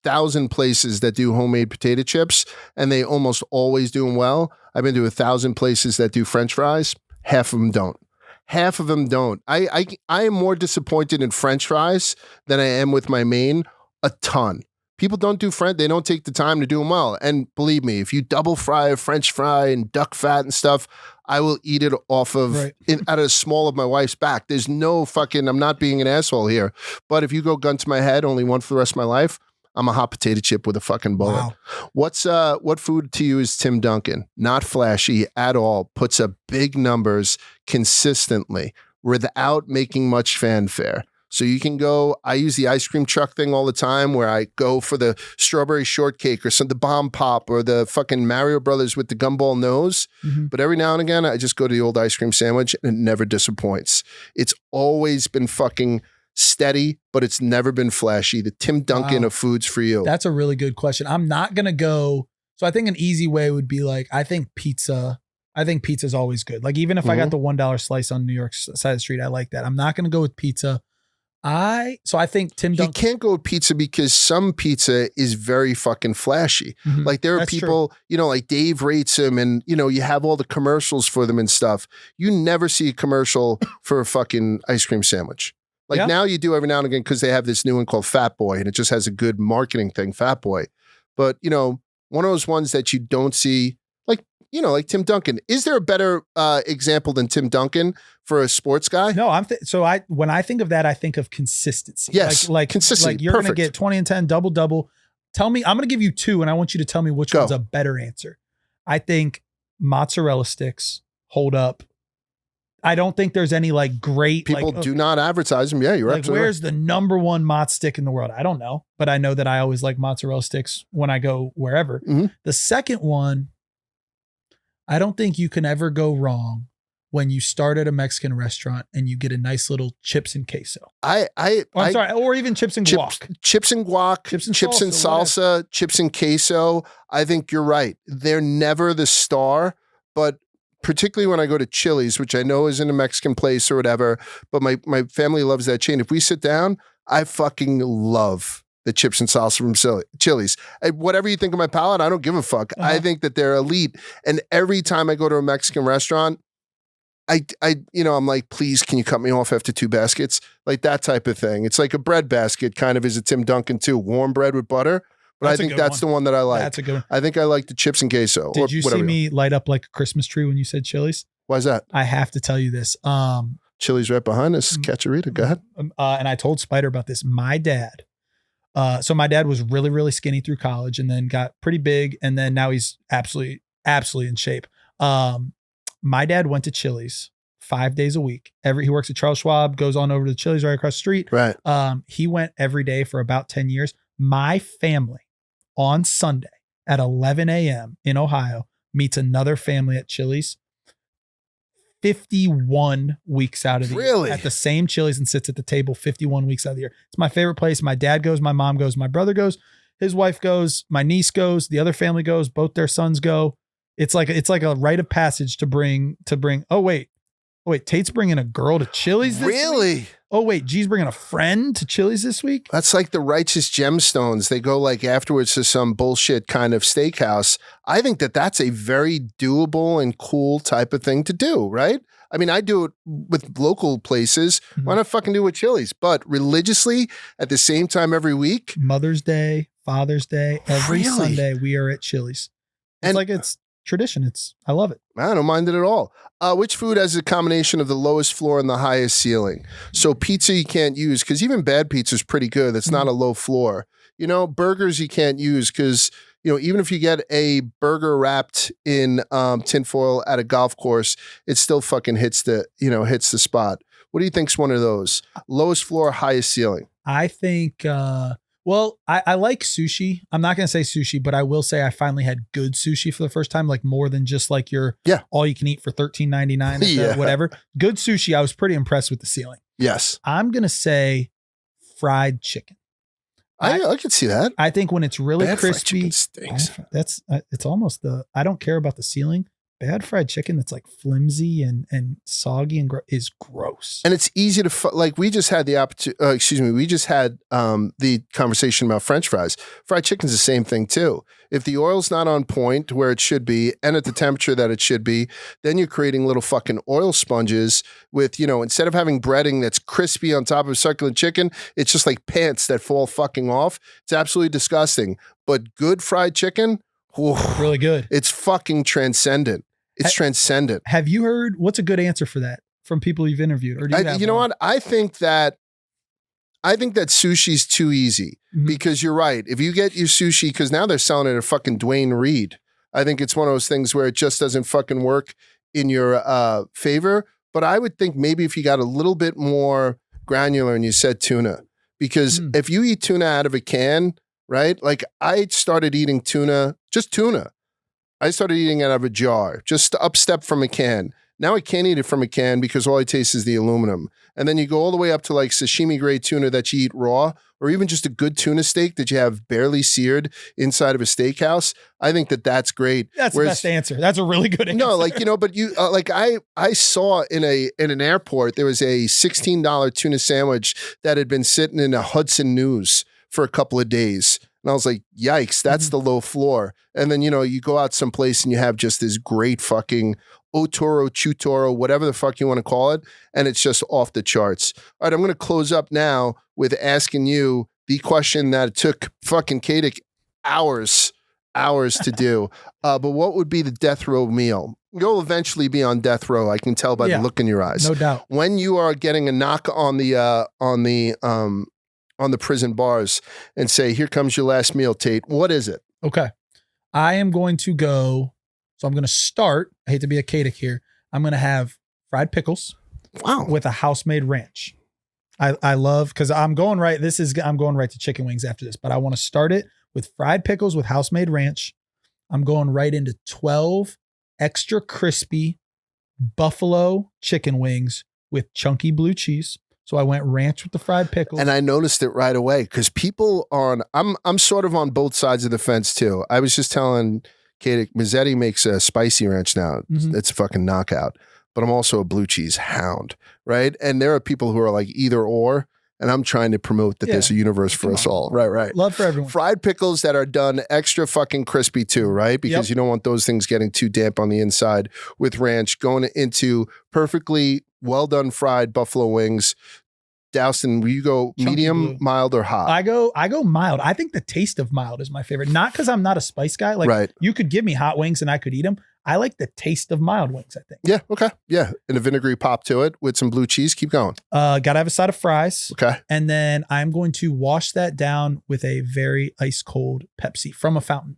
1,000 places that do homemade potato chips, and they almost always do them well. I've been to 1,000 places that do French fries. Half of them don't. Half of them don't. I am more disappointed in French fries than I am with my main. A ton. People don't do they don't take the time to do them well. And believe me, if you double fry a French fry and duck fat and stuff, I will eat it off of out of the small of my wife's back. There's no fucking, I'm not being an asshole here. But if you go gun to my head, only one for the rest of my life, I'm a hot potato chip with a fucking bullet. Wow. What food to you is Tim Duncan? Not flashy at all. Puts up big numbers consistently without making much fanfare. So you can go, I use the ice cream truck thing all the time, where I go for the strawberry shortcake or the bomb pop or the fucking Mario Brothers with the gumball nose. But every now and again, I just go to the old ice cream sandwich, and it never disappoints. It's always been fucking steady, but it's never been flashy. The Tim Duncan of foods for you. That's a really good question. I'm not going to go. So I think an easy way would be like, I think pizza is always good. Like, even if I got the $1 slice on New York side of the street, I like that. I'm not going to go with pizza. So I think Tim Duncan. You can't go with pizza because some pizza is very fucking flashy. Like, there are people, like Dave rates them, and, you have all the commercials for them and stuff. You never see a commercial for a fucking ice cream sandwich. Like, now you do every now and again, because they have this new one called Fat Boy, and it just has a good marketing thing, Fat Boy. But, one of those ones that you don't see, like Tim Duncan. Is there a better example than Tim Duncan for a sports guy? No, when I think of that, I think of consistency. Yes, like consistency. Like, you're going to get 20 and 10, double. Tell me, I'm going to give you 2, and I want you to tell me which one's a better answer. I think mozzarella sticks hold up. I don't think there's any great people do not advertise them. Yeah, you're absolutely where's the number one mozz stick in the world? I don't know, but I know that I always like mozzarella sticks when I go wherever. The second one, I don't think you can ever go wrong when you start at a Mexican restaurant and you get a nice little chips and queso. I'm sorry, or even chips and guac. Chips and guac, chips and salsa, chips and queso. I think you're right. They're never the star, but particularly when I go to Chili's, which I know isn't a Mexican place or whatever, but my family loves that chain. If we sit down, I fucking love the chips and salsa from Chili's. Whatever you think of my palate, I don't give a fuck. I think that they're elite. And every time I go to a Mexican restaurant, I'm like, please, can you cut me off after 2 baskets? Like that type of thing. It's like a bread basket, kind of is a Tim Duncan too. Warm bread with butter. But I think that's the one that I like. That's a good one. I think I like the chips and queso. Did you see me light up like a Christmas tree when you said Chili's? Why is that? I have to tell you this. Chili's right behind us. Cacharita. Go ahead. And I told Spider about this. My dad. So my dad was really, really skinny through college and then got pretty big. And then now he's absolutely in shape. My dad went to Chili's 5 days a week. He works at Charles Schwab, goes on over to the Chili's right across the street. Right. He went every day for about 10 years. My family on Sunday at 11 a.m. in Ohio meets another family at Chili's 51 weeks out of the year at the same Chili's and sits at the table 51 weeks out of the year. It's my favorite place. My dad goes, my mom goes, my brother goes, his wife goes, my niece goes, the other family goes, both their sons go. It's like a rite of passage to bring. Oh wait, Tate's bringing a girl to Chili's this week? Oh wait, G's bringing a friend to Chili's this week? That's like the Righteous Gemstones. They go like afterwards to some bullshit kind of steakhouse. I think that that's a very doable and cool type of thing to do, right? I mean, I do it with local places. Why not fucking do it with Chili's? But religiously, at the same time every week. Mother's Day, Father's Day, every Sunday we are at Chili's. It's tradition. I love it. I don't mind it at all. Which food has a combination of the lowest floor and the highest ceiling? So pizza you can't use because even bad pizza is pretty good. That's not a low floor. Burgers you can't use because even if you get a burger wrapped in tinfoil at a golf course, it still fucking hits the spot. What do you think's one of those? Lowest floor, highest ceiling? I think. I like sushi. I'm not going to say sushi, but I will say I finally had good sushi for the first time, like more than just like your all you can eat for $13.99 whatever. Good sushi. I was pretty impressed with the ceiling. Yes. I'm going to say fried chicken. I can see that. I think when it's really crispy, stinks. It's almost I don't care about the ceiling. Bad fried chicken that's like flimsy and soggy and is gross. And it's easy to we just had the we just had the conversation about French fries. Fried chicken's the same thing too. If the oil's not on point where it should be and at the temperature that it should be, then you're creating little fucking oil sponges with, instead of having breading that's crispy on top of succulent chicken, it's just like pants that fall fucking off. It's absolutely disgusting. But good fried chicken, really good. It's fucking transcendent. It's transcendent. Have you heard what's a good answer for that from people you've interviewed? Or do you know what? I think that sushi's too easy because you're right. If you get your sushi, because now they're selling it at fucking Dwayne Reed. I think it's one of those things where it just doesn't fucking work in your favor. But I would think maybe if you got a little bit more granular and you said tuna, because if you eat tuna out of a can, right? Like I started eating tuna. I started eating it out of a jar, just up step from a can. Now I can't eat it from a can because all I taste is the aluminum. And then you go all the way up to like sashimi grade tuna that you eat raw, or even just a good tuna steak that you have barely seared inside of a steakhouse. I think that that's great. That's the best answer. That's a really good answer. No, but you I saw in an airport, there was a $16 tuna sandwich that had been sitting in a Hudson News for a couple of days. And I was like, yikes, that's the low floor. And then, you go out someplace and you have just this great fucking Otoro, Chutoro, whatever the fuck you want to call it. And it's just off the charts. All right, I'm going to close up now with asking you the question that it took fucking Katic hours to do. But what would be the death row meal? You'll eventually be on death row. I can tell by the look in your eyes. No doubt. When you are getting a knock on the prison bars and say, here comes your last meal, Tate. What is it? Okay. I am going to go. So I'm going to start. I hate to be a Katic here. I'm going to have fried pickles. Wow. With a house-made ranch. I love, because I'm going right to chicken wings after this, but I want to start it with fried pickles with house-made ranch. I'm going right into 12 extra crispy buffalo chicken wings with chunky blue cheese. So I went ranch with the fried pickles. And I noticed it right away because people I'm sort of on both sides of the fence too. I was just telling Kate, Mazzetti makes a spicy ranch now. It's a fucking knockout. But I'm also a blue cheese hound, right? And there are people who are like either or. And I'm trying to promote that there's a universe for us all. Right. Love for everyone. Fried pickles that are done extra fucking crispy too, right? Because you don't want those things getting too damp on the inside with ranch. Going into perfectly well done fried buffalo wings. Dowstin, will you go chunky medium, blue, mild, or hot? I go mild. I think the taste of mild is my favorite. Not because I'm not a spice guy. Like you could give me hot wings and I could eat them. I like the taste of mild wings, I think. Yeah, okay. Yeah, and a vinegary pop to it with some blue cheese. Keep going. Gotta have a side of fries. Okay. And then I'm going to wash that down with a very ice cold Pepsi from a fountain.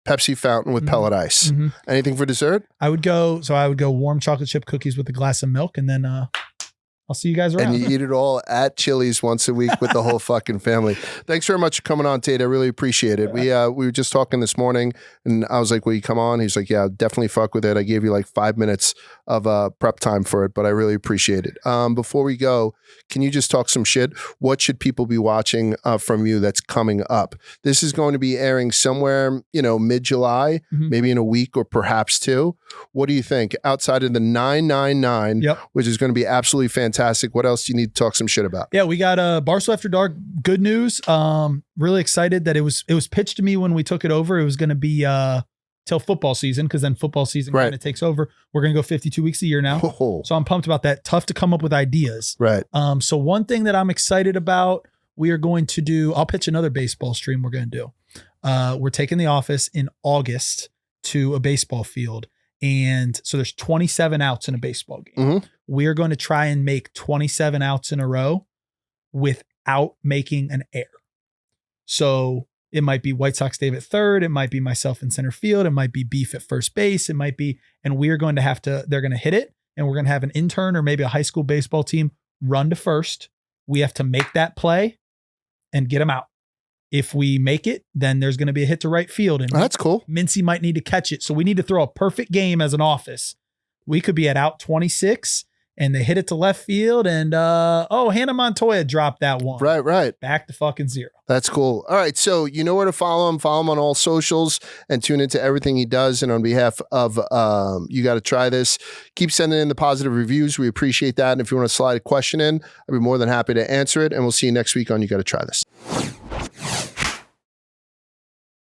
Pepsi fountain with pellet ice. Anything for dessert? I would go warm chocolate chip cookies with a glass of milk, and then I'll see you guys around. And you eat it all at Chili's once a week with the whole fucking family. Thanks very much for coming on, Tate. I really appreciate it. We were just talking this morning, and I was like, will you come on? He's like, yeah, definitely fuck with it. I gave you like 5 minutes of prep time for it, but I really appreciate it. Before we go, can you just talk some shit? What should people be watching from you that's coming up? This is going to be airing somewhere, mid-July, maybe in a week or perhaps two. What do you think? Outside of the 999, which is going to be absolutely fantastic. What else do you need to talk some shit about? Yeah, we got Barstool After Dark. Good news. Really excited that it was pitched to me when we took it over. It was going to be till football season, because then football season kind of takes over. We're going to go 52 weeks a year now. So I'm pumped about that. Tough to come up with ideas. Right. So one thing that I'm excited about, we are going to do, I'll pitch another baseball stream we're going to do. We're taking The Office in August to a baseball field. And so there's 27 outs in a baseball game. We're going to try and make 27 outs in a row without making an error. So it might be White Sox Dave at third. It might be myself in center field. It might be Beef at first base. It might be, and we're going to have to, they're going to hit it, and we're going to have an intern or maybe a high school baseball team run to first. We have to make that play and get them out. If we make it, then there's going to be a hit to right field. And that's cool. Mincy might need to catch it. So we need to throw a perfect game as an office. We could be at out 26 and they hit it to left field. And, Hannah Montoya dropped that one. Right. Back to fucking zero. That's cool. All right. So you know where to follow him. Follow him on all socials and tune into everything he does. And on behalf of You Got to Try This, keep sending in the positive reviews. We appreciate that. And if you want to slide a question in, I'd be more than happy to answer it. And we'll see you next week on You Got to Try This.